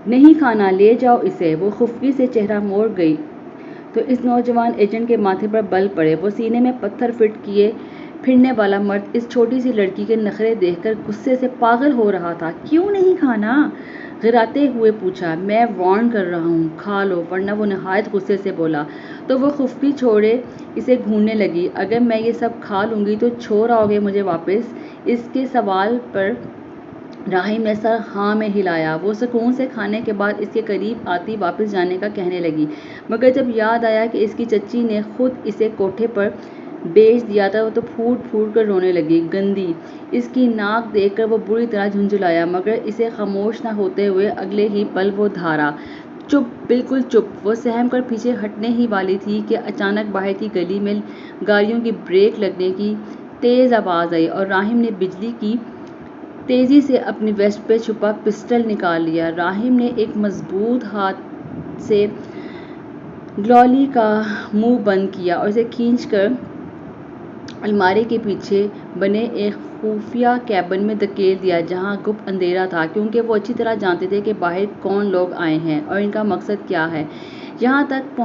نہیں کھانا، لے جاؤ اسے۔ وہ خفگی سے چہرہ موڑ گئی تو اس نوجوان ایجنٹ کے ماتھے پر بل پڑے۔ وہ سینے میں پتھر فٹ کیے پھرنے والا مرد اس چھوٹی سی لڑکی کے نخرے دیکھ کر غصے سے پاگل ہو رہا تھا۔ کیوں نہیں کھانا؟ گھراتے ہوئے پوچھا۔ میں وارن کر رہا ہوں، کھا لو ورنہ۔ وہ نہایت غصے سے بولا تو وہ خفگی چھوڑے اسے گھورنے لگی۔ اگر میں یہ سب کھا لوں گی تو چھوڑ آؤ گے مجھے واپس؟ اس کے سوال پر راحم نے سر ہاں میں ہلایا۔ وہ سکون سے کھانے کے بعد اس کے قریب آتی واپس جانے کا کہنے لگی، مگر جب یاد آیا کہ اس کی چچی نے خود اسے کوٹھے پر بیچ دیا تھا تو پھوٹ پھوٹ کر رونے لگی۔ گندی اس کی ناک دیکھ کر وہ بری طرح جھنجھلایا، مگر اسے خاموش نہ ہوتے ہوئے اگلے ہی پل وہ دھارا۔ چپ، بالکل چپ۔ وہ سہم کر پیچھے ہٹنے ہی والی تھی کہ اچانک باہر کی گلی میں گاڑیوں کی بریک لگنے کی تیز آواز آئی اور راحم نے بجلی کی تیزی سے اپنی ویسٹ پہ چھپا پسٹل نکال لیا۔ راحم نے ایک مضبوط ہاتھ سے گلولی کا منہ بند کیا اور اسے کھینچ کر الماری کے پیچھے بنے ایک خفیہ کیبن میں دھکیل دیا جہاں گپ اندھیرا تھا، کیونکہ وہ اچھی طرح جانتے تھے کہ باہر کون لوگ آئے ہیں اور ان کا مقصد کیا ہے۔ یہاں تک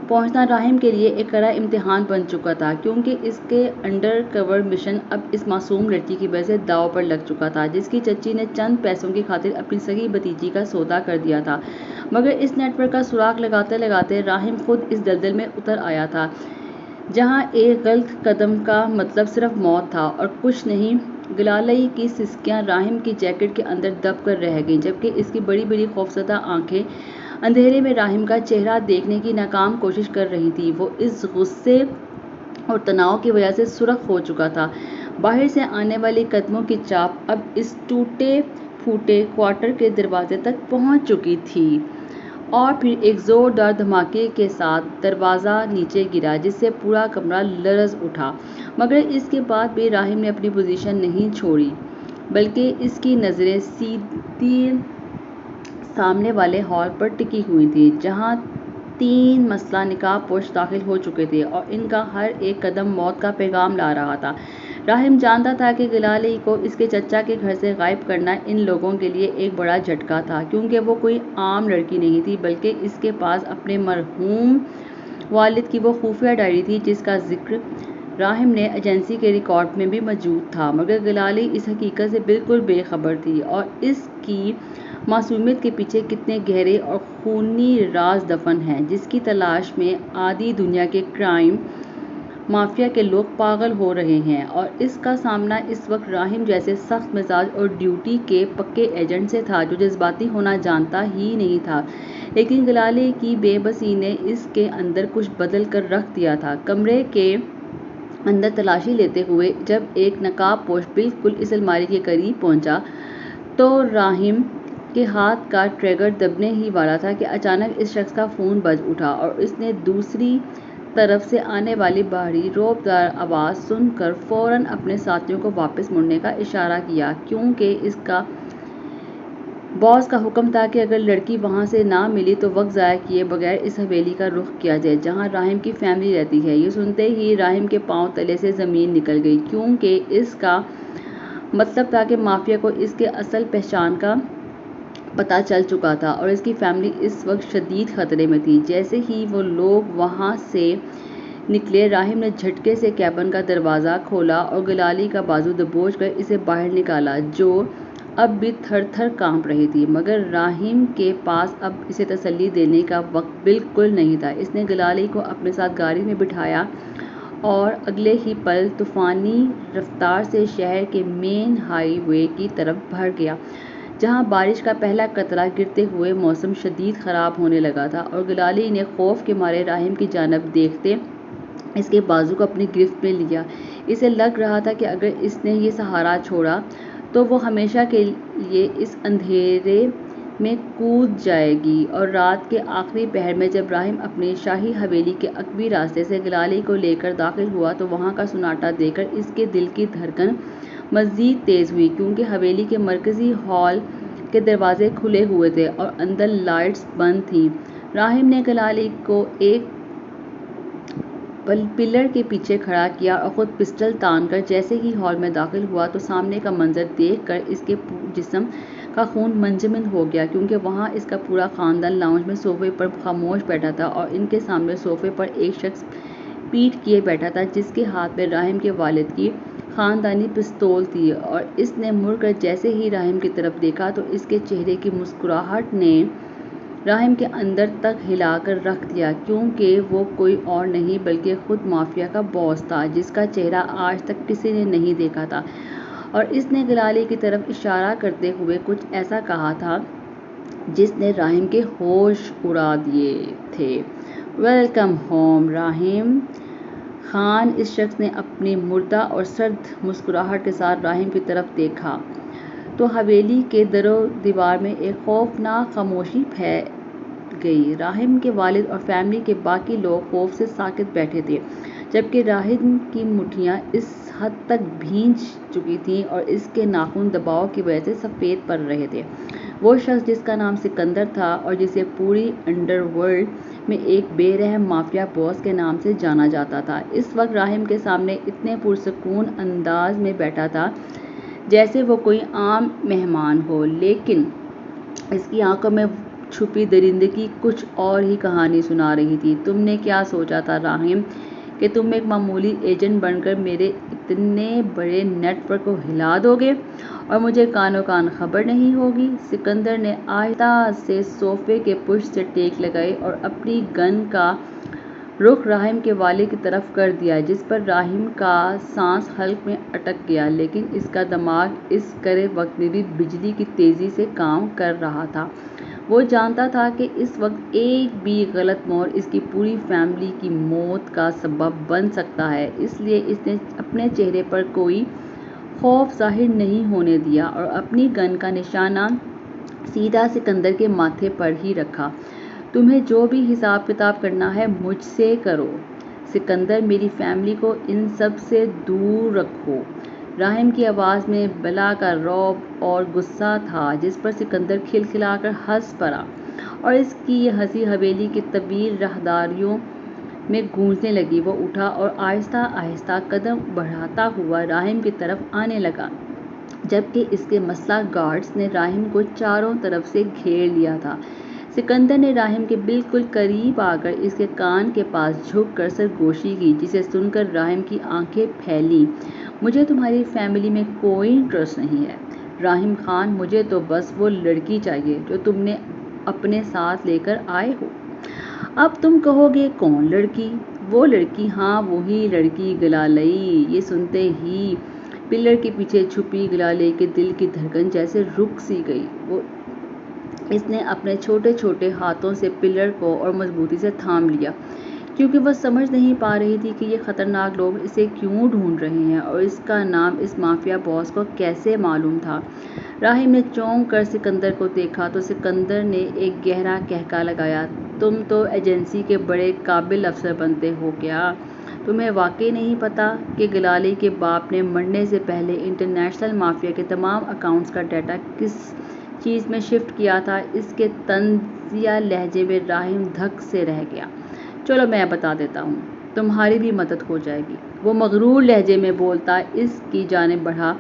پہنچنا راحم کے لیے ایک کڑا امتحان بن چکا تھا، کیونکہ اس کے انڈر کور مشن اب اس معصوم لڑکی کی وجہ سے داؤ پر لگ چکا تھا، جس کی چچی نے چند پیسوں کی خاطر اپنی سگی بھتیجی کا سودا کر دیا تھا۔ مگر اس نیٹ ورک کا سراغ لگاتے لگاتے راحم خود اس دلدل میں اتر آیا تھا جہاں ایک غلط قدم کا مطلب صرف موت تھا اور کچھ نہیں۔ گلالئی کی سسکیاں راحم کی جیکٹ کے اندر دب کر رہ گئیں، جبکہ اس کی بڑی بڑی خوفزدہ آنکھیں اندھیرے میں راحم کا چہرہ دیکھنے کی ناکام کوشش کر رہی تھیں۔ وہ اس غصے اور تناؤ کی وجہ سے سرخ ہو چکا تھا۔ باہر سے آنے والی قدموں کی چاپ اب اس ٹوٹے پھوٹے کوارٹر کے دروازے تک پہنچ چکی تھی اور پھر ایک زوردار دھماکے کے ساتھ دروازہ نیچے گرا جس سے پورا کمرہ لرز اٹھا۔ مگر اس کے بعد بھی راحم نے اپنی پوزیشن نہیں چھوڑی، بلکہ اس کی نظریں سیدھی سامنے والے ہال پر ٹکی ہوئی تھیں جہاں 3 مسلح نقاب پوش داخل ہو چکے تھے اور ان کا ہر ایک قدم موت کا پیغام لا رہا تھا۔ راحم جانتا تھا کہ گلالئی کو اس کے چچا کے گھر سے غائب کرنا ان لوگوں کے لیے ایک بڑا جھٹکا تھا، کیونکہ وہ کوئی عام لڑکی نہیں تھی، بلکہ اس کے پاس اپنے مرحوم والد کی وہ خفیہ ڈائری تھی جس کا ذکر راحم نے ایجنسی کے ریکارڈ میں بھی موجود تھا۔ مگر گلالئی اس حقیقت سے بالکل بے خبر تھی اور اس کی معصومیت کے پیچھے کتنے گہرے اور خونی راز دفن ہیں جس کی تلاش میں آدھی دنیا کے کرائم مافیا کے لوگ پاگل ہو رہے ہیں، اور اس کا سامنا اس وقت راحم جیسے سخت مزاج اور ڈیوٹی کے پکے ایجنٹ سے تھا جو جذباتی ہونا جانتا ہی نہیں تھا۔ لیکن گلالئی کی بے بسی نے اس کے اندر کچھ بدل کر رکھ دیا تھا۔ کمرے کے اندر تلاشی لیتے ہوئے جب ایک نقاب پوش بالکل اس الماری کے قریب پہنچا تو راحم کے ہاتھ کا ٹریگر دبنے ہی والا تھا کہ اچانک اس شخص کا فون بج اٹھا اور اس نے دوسری طرف سے آنے والی بھاری رعبدار آواز سن کر فوراً اپنے ساتھیوں کو واپس مڑنے کا اشارہ کیا، کیونکہ اس کا باس کا حکم تھا کہ اگر لڑکی وہاں سے نہ ملی تو وقت ضائع کیے بغیر اس حویلی کا رخ کیا جائے جہاں راحم کی فیملی رہتی ہے۔ یہ سنتے ہی راحم کے پاؤں تلے سے زمین نکل گئی، کیونکہ اس کا مطلب تھا کہ مافیا کو اس کے اصل پہچان کا پتہ چل چکا تھا اور اس کی فیملی اس وقت شدید خطرے میں تھی۔ جیسے ہی وہ لوگ وہاں سے نکلے، راحم نے جھٹکے سے کیبن کا دروازہ کھولا اور گلالئی کا بازو دبوچ کر اسے باہر نکالا جو اب بھی تھر تھر کانپ رہی تھی۔ مگر راحم کے پاس اب اسے تسلی دینے کا وقت بالکل نہیں تھا۔ اس نے گلالئی کو اپنے ساتھ گاڑی میں بٹھایا اور اگلے ہی پل طوفانی رفتار سے شہر کے مین ہائی وے کی طرف بڑھ گیا جہاں بارش کا پہلا قطرہ گرتے ہوئے موسم شدید خراب ہونے لگا تھا اور گلالئی نے خوف کے مارے راحم کی جانب دیکھتے اس کے بازو کو اپنی گرفت میں لیا۔ اسے لگ رہا تھا کہ اگر اس نے یہ سہارا چھوڑا تو وہ ہمیشہ کے لیے اس اندھیرے میں کود جائے گی۔ اور رات کے آخری پہر میں جب راحم اپنی شاہی حویلی کے عقبی راستے سے گلالئی کو لے کر داخل ہوا تو وہاں کا سناٹا دیکھ کر اس کے دل کی دھڑکن مزید تیز ہوئی، کیونکہ حویلی کے مرکزی ہال کے دروازے کھلے ہوئے تھے اور اندر لائٹس بند تھیں۔ راحم نے گلالئی کو ایک پلر کے پیچھے کھڑا کیا اور خود پسٹل تان کر جیسے ہی ہال میں داخل ہوا تو سامنے کا منظر دیکھ کر اس کے جسم کا خون منجمد ہو گیا، کیونکہ وہاں اس کا پورا خاندان لاؤنج میں صوفے پر خاموش بیٹھا تھا اور ان کے سامنے صوفے پر ایک شخص پیٹھ کیے بیٹھا تھا جس کے ہاتھ میں راہم کے والد کی خاندانی پستول تھی، اور اس نے مڑ کر جیسے ہی راہم کی طرف دیکھا تو اس کے چہرے کی مسکراہٹ نے راہم کے اندر تک ہلا کر رکھ دیا، کیونکہ وہ کوئی اور نہیں بلکہ خود مافیا کا باس تھا جس کا چہرہ آج تک کسی نے نہیں دیکھا تھا، اور اس نے گلالے کی طرف اشارہ کرتے ہوئے کچھ ایسا کہا تھا جس نے راہم کے ہوش اڑا دیے تھے۔ Welcome home راہم Khan. اس شخص نے اپنی مردہ اور سرد مسکراہٹ کے ساتھ راہم کی طرف دیکھا تو حویلی کے در و دیوار میں ایک خوفناک خاموشی پھیل گئی۔ راہم کے والد اور فیملی کے باقی لوگ خوف سے ساکت بیٹھے تھے، جبکہ راہم کی مٹھیاں اس حد تک بھیج چکی تھیں اور اس کے ناخن دباؤ کی وجہ سے سفید پڑ رہے تھے۔ وہ شخص جس کا نام سکندر تھا اور جسے پوری انڈر ورلڈ میں ایک بے رحم مافیا باس کے نام سے جانا جاتا تھا، اس وقت راہم کے سامنے اتنے پرسکون انداز میں بیٹھا تھا جیسے وہ کوئی عام مہمان ہو، لیکن اس کی آنکھوں میں چھپی درندگی کچھ اور ہی کہانی سنا رہی تھی۔ تم نے کیا سوچا تھا راہم، کہ تم ایک معمولی ایجنٹ بن کر میرے اتنے بڑے نیٹ ورک کو ہلا دو گے اور مجھے کانوں کان خبر نہیں ہوگی؟ سکندر نے آہستہ سے صوفے کے پشت سے ٹیک لگائی اور اپنی گن کا رخ راہم کے والد کی طرف کر دیا، جس پر راہم کا سانس حلق میں اٹک گیا، لیکن اس کا دماغ اس کرے وقت میں بھی بجلی کی تیزی سے کام کر رہا تھا۔ وہ جانتا تھا کہ اس وقت ایک بھی غلط موڑ اس کی پوری فیملی کی موت کا سبب بن سکتا ہے، اس لیے اس نے اپنے چہرے پر کوئی خوف ظاہر نہیں ہونے دیا اور اپنی گن کا نشانہ سیدھا سکندر کے ماتھے پر ہی رکھا۔ تمہیں جو بھی حساب کتاب کرنا ہے مجھ سے کرو سکندر، میری فیملی کو ان سب سے دور رکھو۔ راہم کی آواز میں بلا کا رعب اور غصہ تھا، جس پر سکندر کھلکھلا کر ہنس پڑا، اور اس کی یہ ہنسی حویلی کی طویل راہداریوں میں گونجنے لگی۔ وہ اٹھا اور آہستہ آہستہ قدم بڑھاتا ہوا راہم کی طرف آنے لگا، جبکہ اس کے مسلح گارڈز نے راہم کو چاروں طرف سے گھیر لیا تھا۔ سکندر نے راہم کے بالکل قریب آ کر اس کے کان کے پاس جھک کر سرگوشی کی، جسے سن کر راہم کی آنکھیں پھیلیں۔ مجھے تمہاری فیملی میں کوئی انٹرسٹ نہیں ہے راہم خان، مجھے تو بس وہ لڑکی چاہیے جو تم نے اپنے ساتھ لے کر آئے ہو۔ اب تم کہو گے کون لڑکی؟ وہ لڑکی، ہاں وہی لڑکی گلالئی۔ یہ سنتے ہی پلر کے پیچھے چھپی گلالئی کے دل کی دھڑکن جیسے رک سی گئی۔ اس نے اپنے چھوٹے چھوٹے ہاتھوں سے پلر کو اور مضبوطی سے تھام لیا، کیونکہ وہ سمجھ نہیں پا رہی تھی کہ یہ خطرناک لوگ اسے کیوں ڈھونڈ رہے ہیں اور اس کا نام اس مافیا باس کو کیسے معلوم تھا۔ راہم نے چونک کر سکندر کو دیکھا تو سکندر نے ایک گہرا قہقہا لگایا۔ تم تو ایجنسی کے بڑے قابل افسر بنتے ہو کیا؟ تمہیں واقعی نہیں پتا کہ گلالئی کے باپ نے مرنے سے پہلے انٹرنیشنل مافیا کے تمام اکاؤنٹس کا ڈیٹا کس چیز میں شفٹ کیا تھا؟ اس کے طنزیہ لہجے میں راہم دھک سے رہ گیا۔ چلو میں بتا دیتا ہوں، تمہاری بھی مدد ہو جائے گی، وہ مغرور لہجے میں بولتا اس کی جانب بڑھا۔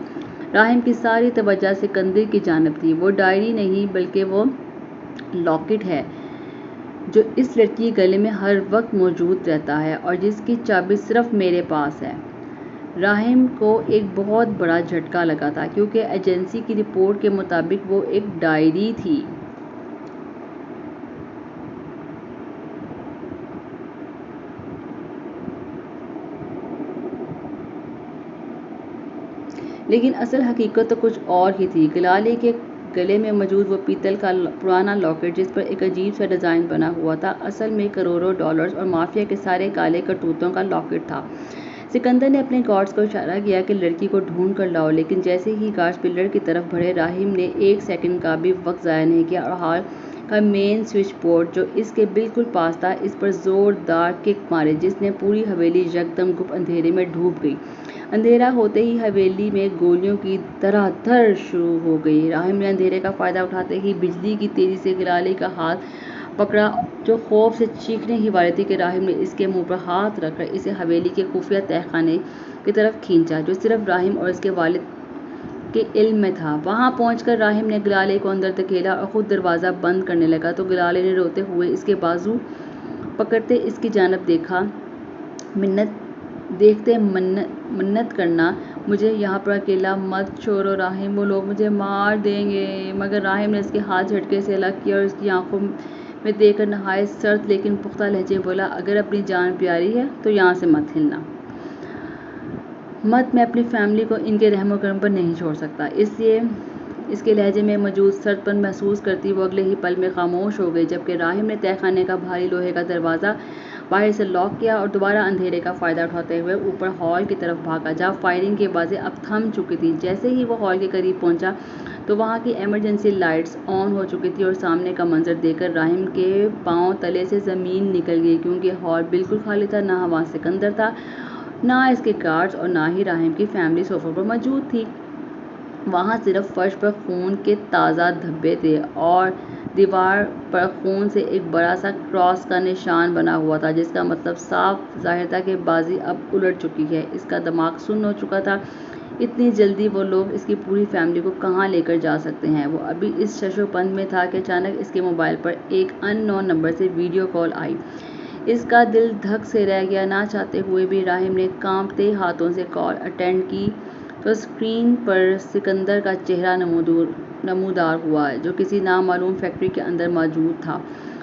راہم کی ساری توجہ سکندر کی جانب تھی۔ وہ ڈائری نہیں بلکہ وہ لاکٹ ہے جو اس لڑکی کے گلے میں ہر وقت موجود رہتا ہے اور جس کی چابی صرف میرے پاس ہے۔ راہم کو ایک بہت بڑا جھٹکا لگا تھا، کیونکہ ایجنسی کی رپورٹ کے مطابق وہ ایک ڈائری تھی۔ لیکن اصل حقیقت تو کچھ اور ہی تھی۔ گلالئی کے گلے میں موجود وہ پیتل کا پرانا لاکٹ، جس پر ایک عجیب سا ڈیزائن بنا ہوا تھا، اصل میں کروڑوں ڈالرز اور مافیا کے سارے کالے کرتوتوں کا لاکٹ تھا۔ سکندر نے اپنے گارڈز کو اشارہ کیا کہ لڑکی کو ڈھونڈ کر لاؤ، لیکن جیسے ہی گارڈز پلر کی طرف بڑھے، راہم نے ایک سیکنڈ کا بھی وقت ضائع نہیں کیا اور ہال کا مین سوئچ بورڈ جو اس کے بالکل پاس تھا، اس پر زوردار کک مارے، جس نے پوری حویلی یکدم گپ اندھیرے میں ڈوب گئی۔ اندھیرا ہوتے ہی حویلی میں گولیوں کی دھڑا دھڑ شروع ہو گئی۔ راہم نے اندھیرے کا فائدہ اٹھاتے ہی بجلی کی تیزی سے گلالئی کا ہاتھ پکڑا، جو خوف سے چیخنے ہی والی تھی کہ راہم نے اس کے منہ پر ہاتھ رکھ کر اسے حویلی کے خفیہ تہہ خانے کی طرف کھینچا، جو صرف راہم اور اس کے والد کے علم میں تھا۔ وہاں پہنچ کر راہم نے گلالے کو اندر دھکیلا اور خود دروازہ بند کرنے لگا تو گلالے نے روتے ہوئے اس کے بازو پکڑتے اس کی جانب دیکھا۔ منت کرنا، مجھے یہاں پر اکیلا مت چھوڑو راہم، وہ لوگ مجھے مار دیں گے۔ مگر راہم نے اس کے ہاتھ جھٹکے سے الگ کیا اور اس کی آنکھوں میں دیکھ کر نہایت سرد لیکن پختہ لہجے میں بولا، اگر اپنی جان پیاری ہے تو یہاں سے مت ہلنا۔ میں اپنی فیملی کو ان کے رحم و کرم پر نہیں چھوڑ سکتا۔ اس کے لہجے میں موجود سرد پن محسوس کرتی وہ اگلے ہی پل میں خاموش ہو گئی، جبکہ راہم نے تہہ خانے کا بھاری لوہے کا دروازہ باہر سے لاک کیا اور دوبارہ اندھیرے کا فائدہ اٹھاتے ہوئے اوپر ہال کی طرف بھاگا، جہاں فائرنگ کی آوازیں اب تھم چکی تھیں۔ جیسے ہی وہ ہال کے قریب پہنچا تو وہاں کی ایمرجنسی لائٹس آن ہو چکی تھیں اور سامنے کا منظر دیکھ کر راہم کے پاؤں تلے سے زمین نکل گئی، کیونکہ ہال بالکل خالی تھا۔ نہ وہاں سکندر تھا، نہ اس کے گارڈز اور نہ ہی راہم کی فیملی صوفوں پر موجود تھی۔ وہاں صرف فرش پر خون کے تازہ دھبے تھے اور دیوار پر خون سے ایک بڑا سا کراس کا نشان بنا ہوا تھا، جس کا مطلب صاف ظاہر تھا کہ بازی اب الٹ چکی ہے۔ اس کا دماغ سن ہو چکا تھا۔ اتنی جلدی وہ لوگ اس کی پوری فیملی کو کہاں لے کر جا سکتے ہیں؟ وہ ابھی اس شش و پند میں تھا کہ اچانک اس کے موبائل پر ایک ان نون نمبر سے ویڈیو کال آئی۔ اس کا دل دھک سے رہ گیا۔ نہ چاہتے ہوئے بھی راہم نے کانپتے ہاتھوں سے کال اٹینڈ کی تو اسکرین پر سکندر کا چہرہ نمودار ہوا، جو کسی نامعلوم فیکٹری کے اندر موجود تھا،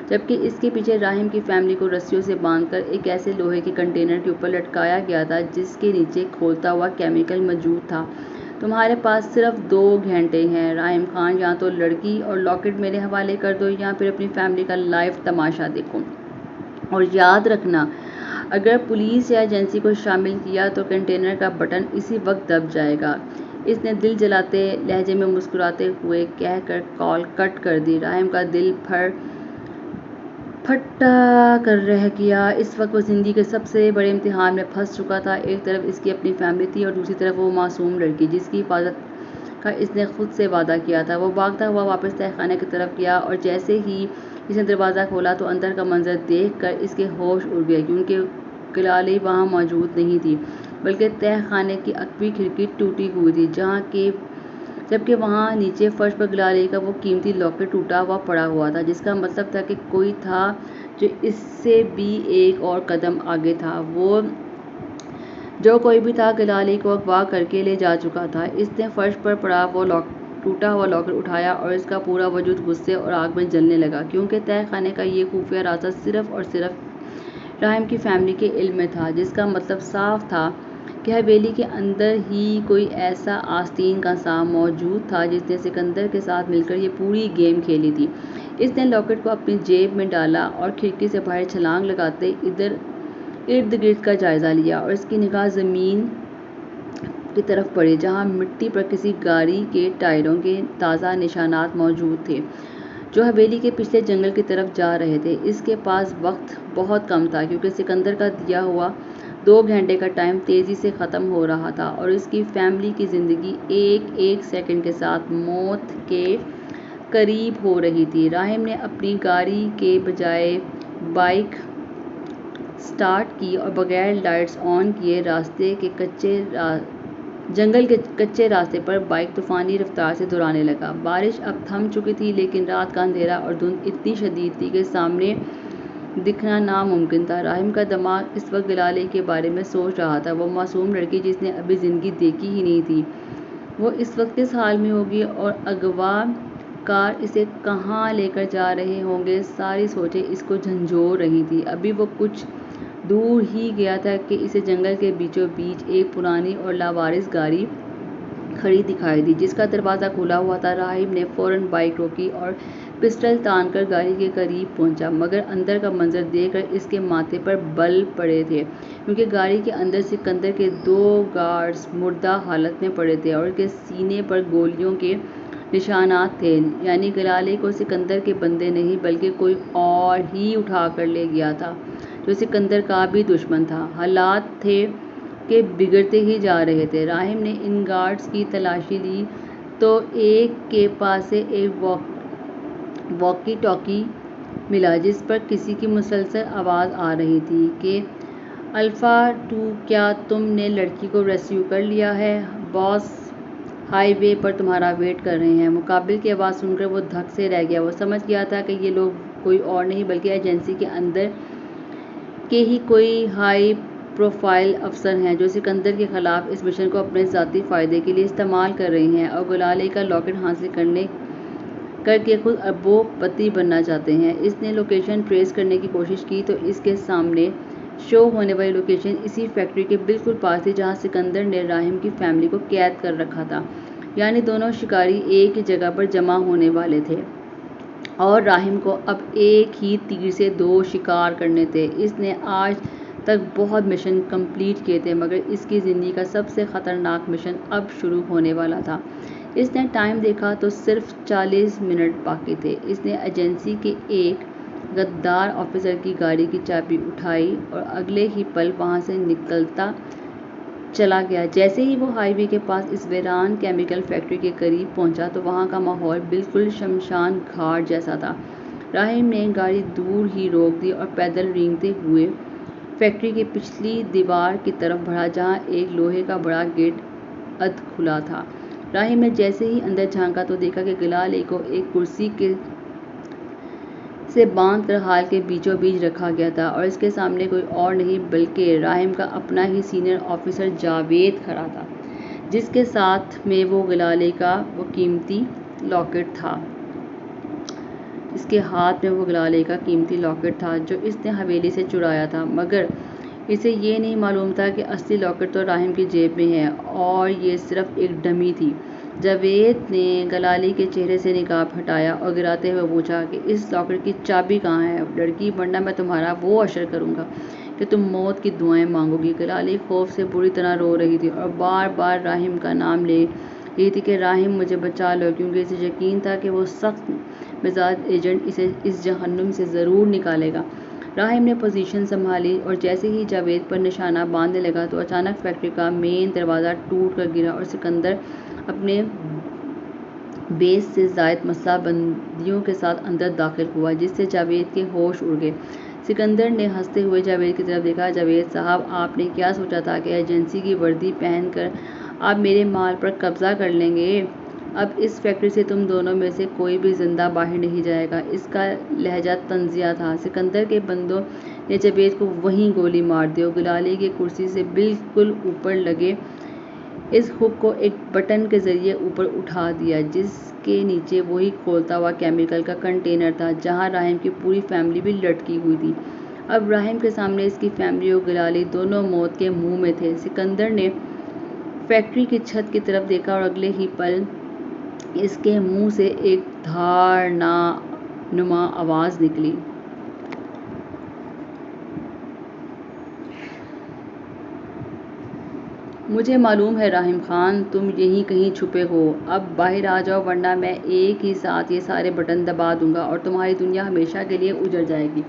جبکہ اس کے پیچھے راہم کی فیملی کو رسیوں سے باندھ کر ایک ایسے لوہے کے کنٹینر کے اوپر لٹکایا گیا تھا جس کے نیچے کھولتا ہوا کیمیکل موجود تھا۔ تمہارے پاس صرف 2 گھنٹے ہیں راہم خان، یا تو لڑکی اور لاکٹ میرے حوالے کر دو یا پھر اپنی فیملی کا لائیو تماشا دیکھو، اور یاد رکھنا اگر پولیس یا ایجنسی کو شامل کیا تو کنٹینر کا بٹن اسی وقت دب جائے گا۔ اس نے دل جلاتے لہجے میں مسکراتے ہوئے کہہ کر کال کٹ کر دی۔ راہم کا دل پھٹا کر رہ گیا۔ اس وقت وہ زندگی کے سب سے بڑے امتحان میں پھنس چکا تھا۔ ایک طرف اس کی اپنی فیملی تھی اور دوسری طرف وہ معصوم لڑکی جس کی حفاظت کا اس نے خود سے وعدہ کیا تھا۔ وہ بھاگتا ہوا واپس تہہ خانے کی طرف گیا اور جیسے ہی اس نے دروازہ کھولا تو اندر کا منظر دیکھ کر اس کے ہوش اڑ گئے، کیونکہ گلالی وہاں موجود نہیں تھی، بلکہ تہہ خانے کی عقبی کھڑکی ٹوٹی ہوئی تھی، جبکہ وہاں نیچے فرش پر گلالی کا وہ قیمتی لاکٹ ٹوٹا ہوا پڑا ہوا تھا، جس کا مطلب تھا کہ کوئی تھا جو اس سے بھی ایک اور قدم آگے تھا۔ وہ جو کوئی بھی تھا گلالی کو اغوا کر کے لے جا چکا تھا۔ اس نے فرش پر پڑا وہ ٹوٹا ہوا لاکٹ اٹھایا اور اس کا پورا وجود غصے اور آگ میں جلنے لگا، کیونکہ تہہ خانے کا یہ خفیہ راستہ صرف اور صرف راہم کی فیملی کے علم میں تھا، جس کا مطلب صاف تھا کہ حویلی کے اندر ہی کوئی ایسا آستین کا سانپ موجود تھا جس نے سکندر کے ساتھ مل کر یہ پوری گیم کھیلی تھی۔ اس نے لاکٹ کو اپنی جیب میں ڈالا اور کھڑکی سے باہر چھلانگ لگاتے ارد گرد کا جائزہ لیا، اور اس کی نگاہ زمین کی طرف پڑی جہاں مٹی پر کسی گاڑی کے ٹائروں کے تازہ نشانات موجود تھے جو حویلی کے پچھلے جنگل کی طرف جا رہے تھے۔ اس کے پاس وقت بہت کم تھا، کیونکہ سکندر کا دیا ہوا 2 گھنٹے کا ٹائم تیزی سے ختم ہو رہا تھا اور اس کی فیملی کی زندگی ایک ایک سیکنڈ کے ساتھ موت کے قریب ہو رہی تھی۔ راہم نے اپنی گاڑی کے بجائے بائیک سٹارٹ کی اور بغیر لائٹس آن کیے جنگل کے کچے راستے پر بائیک طوفانی رفتار سے دوڑانے لگا۔ بارش اب تھم چکی تھی، لیکن رات کا اندھیرا اور دھند اتنی شدید تھی کہ سامنے دکھنا ناممکن تھا۔ راہم کا دماغ اس وقت گلالی کے بارے میں سوچ رہا تھا، وہ معصوم لڑکی جس نے ابھی زندگی دیکھی ہی نہیں تھی، وہ اس وقت کس حال میں ہوگی اور اغوا کار اسے کہاں لے کر جا رہے ہوں گے۔ ساری سوچیں اس کو جھنجھوڑ رہی تھیں۔ ابھی وہ کچھ دور ہی گیا تھا کہ اسے جنگل کے بیچوں بیچ ایک پرانی اور لاوارث گاڑی کھڑی دکھائی دی جس کا دروازہ کھلا ہوا تھا۔ راہم نے فوراً بائیک روکی اور پسٹل تان کر گاڑی کے قریب پہنچا، مگر اندر کا منظر دیکھ کر اس کے ماتھے پر بل پڑے تھے، کیونکہ گاڑی کے اندر سکندر کے 2 گارڈز مردہ حالت میں پڑے تھے اور ان کے سینے پر گولیوں کے نشانات تھے، یعنی گلالی کو سکندر کے بندے نہیں بلکہ کوئی اور ہی اٹھا کر لے گیا تھا جو سکندر کا بھی دشمن تھا۔ حالات تھے کہ بگڑتے ہی جا رہے تھے۔ راہم نے ان گارڈز کی تلاشی لی تو ایک کے پاس سے ایک واکی ٹاکی ملا جس پر کسی کی مسلسل آواز آ رہی تھی کہ الفا 2 کیا تم نے لڑکی کو ریسکیو کر لیا ہے؟ باس ہائی وے پر تمہارا ویٹ کر رہے ہیں۔ مقابل کی آواز سن کر وہ دھک سے رہ گیا۔ وہ سمجھ گیا تھا کہ یہ لوگ کوئی اور نہیں بلکہ ایجنسی کے اندر کے ہی کوئی ہائی پروفائل افسر ہیں جو سکندر کے خلاف اس مشن کو اپنے ذاتی فائدے کے لیے استعمال کر رہے ہیں اور گلالئی کا لاکٹ حاصل کر کے خود اربوں پتی بننا چاہتے ہیں۔ اس نے لوکیشن ٹریس کرنے کی کوشش کی تو اس کے سامنے شو ہونے والی لوکیشن اسی فیکٹری کے بالکل پاس تھی جہاں سکندر نے راہم کی فیملی کو قید کر رکھا تھا۔ یعنی دونوں شکاری ایک ہی جگہ پر جمع ہونے والے تھے اور راہم کو اب ایک ہی تیر سے 2 شکار کرنے تھے۔ اس نے آج تک بہت مشن کمپلیٹ کیے تھے مگر اس کی زندگی کا سب سے خطرناک مشن اب شروع ہونے والا تھا۔ اس نے ٹائم دیکھا تو صرف 40 منٹ باقی تھے۔ اس نے ایجنسی کے ایک غدار آفیسر کی گاڑی کی چابی اٹھائی اور اگلے ہی پل وہاں سے نکلتا چلا گیا۔ جیسے ہی وہ ہائی وے کے پاس اس ویران کیمیکل فیکٹری کے قریب پہنچا تو وہاں کا ماحول بالکل شمشان گھاٹ جیسا تھا۔ راہم نے گاڑی دور ہی روک دی اور پیدل رینگتے ہوئے فیکٹری کی پچھلی دیوار کی طرف بڑھا جہاں ایک لوہے کا بڑا گیٹ ادھ کھلا تھا۔ راہم نے جیسے ہی اندر جھانکا تو دیکھا کہ گلالئی کو ایک کرسی سے باندھ کر ہال کے بیچوں بیچ رکھا گیا تھا اور اس کے سامنے کوئی اور نہیں بلکہ راہم کا اپنا ہی سینئر آفیسر جاوید کھڑا تھا جس کے ساتھ میں وہ گلالئی کا وہ قیمتی لاکٹ تھا۔ اس کے ہاتھ میں وہ گلالئی کا قیمتی لاکٹ تھا جو اس نے حویلی سے چرایا تھا مگر اسے یہ نہیں معلوم تھا کہ اصلی لاکٹ تو راہم کی جیب میں ہے اور یہ صرف ایک ڈمی تھی۔ جاوید نے گلالئی کے چہرے سے نقاب ہٹایا اور گراتے ہوئے پوچھا کہ اس لاکٹ کی چابی کہاں ہے لڑکی، ورنہ میں تمہارا وہ اشر کروں گا کہ تم موت کی دعائیں مانگو گی۔ گلالئی خوف سے بری طرح رو رہی تھی اور بار بار راہم کا نام لے رہی تھی کہ راہم مجھے بچا لو، کیونکہ اسے یقین تھا کہ وہ سخت مزاج ایجنٹ اسے اس جہنم سے ضرور نکالے گا۔ راہم نے پوزیشن سنبھالی اور جیسے ہی جاوید پر نشانہ باندھنے لگا تو اچانک فیکٹری کا مین دروازہ ٹوٹ کر گرا اور سکندر اپنے 20 سے زائد مسلح بندیوں کے ساتھ اندر داخل ہوا جس سے جاوید کے ہوش اڑ گئے۔ سکندر نے ہنستے ہوئے جاوید کی طرف دیکھا۔ جاوید صاحب، آپ نے کیا سوچا تھا کہ ایجنسی کی وردی پہن کر آپ میرے مال پر قبضہ کر لیں گے؟ اب اس فیکٹری سے تم دونوں میں سے کوئی بھی زندہ باہر نہیں جائے گا۔ اس کا لہجہ طنزیہ تھا۔ سکندر کے بندوں نے جاوید کو وہیں گولی مار دی اور گلالئی کی کرسی سے بالکل اوپر لگے اس ہک کو ایک بٹن کے ذریعے اوپر اٹھا دیا جس کے نیچے وہی کھولتا ہوا کیمیکل کا کنٹینر تھا جہاں راہم کی پوری فیملی بھی لٹکی ہوئی تھی۔ اب راہم کے سامنے اس کی فیملی اور گلالئی دونوں موت کے منہ میں تھے۔ سکندر نے فیکٹری کی چھت کی طرف دیکھا اور اگلے ہی پل اس کے منہ سے ایک دھاڑ نما آواز نکلی۔ مجھے معلوم ہے راہم خان، تم یہیں کہیں چھپے ہو۔ اب باہر آ جاؤ ورنہ میں ایک ہی ساتھ یہ سارے بٹن دبا دوں گا اور تمہاری دنیا ہمیشہ کے لیے اجڑ جائے گی۔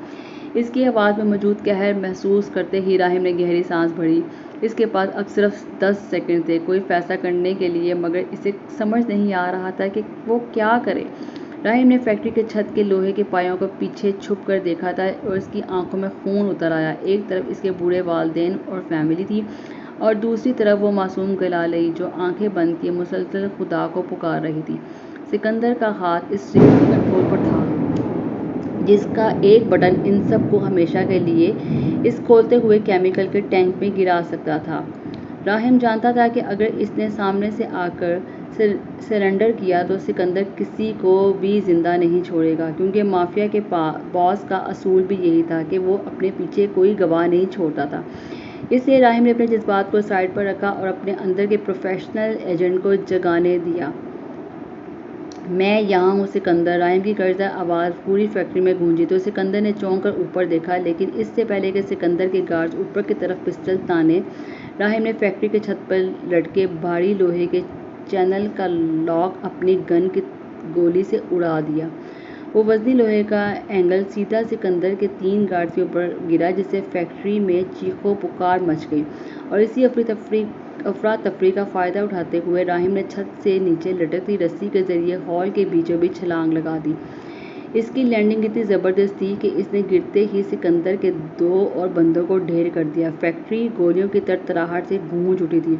اس کی آواز میں موجود قہر محسوس کرتے ہی راہم نے گہری سانس بھری۔ اس کے پاس اب صرف 10 سیکنڈ تھے کوئی فیصلہ کرنے کے لیے مگر اسے سمجھ نہیں آ رہا تھا کہ وہ کیا کرے۔ راہم نے فیکٹری کے چھت کے لوہے کے پایوں کو پیچھے چھپ کر دیکھا تھا اور اس کی آنکھوں میں خون اتر آیا۔ ایک طرف اس کے بوڑھے والدین اور فیملی تھی اور دوسری طرف وہ معصوم گلالئی جو آنکھیں بند کیے مسلسل خدا کو پکار رہی تھی۔ سکندر کا ہاتھ اس ریموٹ کنٹرول پر تھا جس کا ایک بٹن ان سب کو ہمیشہ کے لیے اس کھولتے ہوئے کیمیکل کے ٹینک میں گرا سکتا تھا۔ راہم جانتا تھا کہ اگر اس نے سامنے سے آ کر سرنڈر کیا تو سکندر کسی کو بھی زندہ نہیں چھوڑے گا، کیونکہ مافیا کے باس کا اصول بھی یہی تھا کہ وہ اپنے پیچھے کوئی گواہ نہیں چھوڑتا تھا۔ اس لیے راہم نے اپنے جذبات کو سائیڈ پر رکھا اور اپنے اندر کے پروفیشنل ایجنٹ کو جگانے دیا۔ میں یہاں ہوں سکندر، راہم کی گرجدہ آواز پوری فیکٹری میں گونجی تو سکندر نے چونک کر اوپر دیکھا لیکن اس سے پہلے کہ سکندر کے گارڈز اوپر کی طرف پسٹل تانے، راہم نے فیکٹری کے چھت پر لٹکے بھاری لوہے کے چینل کا لاک اپنی گن کی گولی سے اڑا دیا۔ وہ وزنی لوہے کا اینگل سیدھا سکندر کے 3 گارڈز کے اوپر گرا جس سے فیکٹری میں چیخ و پکار مچ گئی اور اسی افراتفری کا فائدہ اٹھاتے ہوئے راہم نے چھت سے نیچے لٹکتی رسی کے ذریعے ہال کے بیچوں بیچ چھلانگ لگا دی۔ اس کی لینڈنگ اتنی زبردست تھی کہ اس نے گرتے ہی سکندر کے 2 اور بندوں کو ڈھیر کر دیا۔ فیکٹری گولیوں کی تڑتڑاہٹ سے گونج اٹھی تھی۔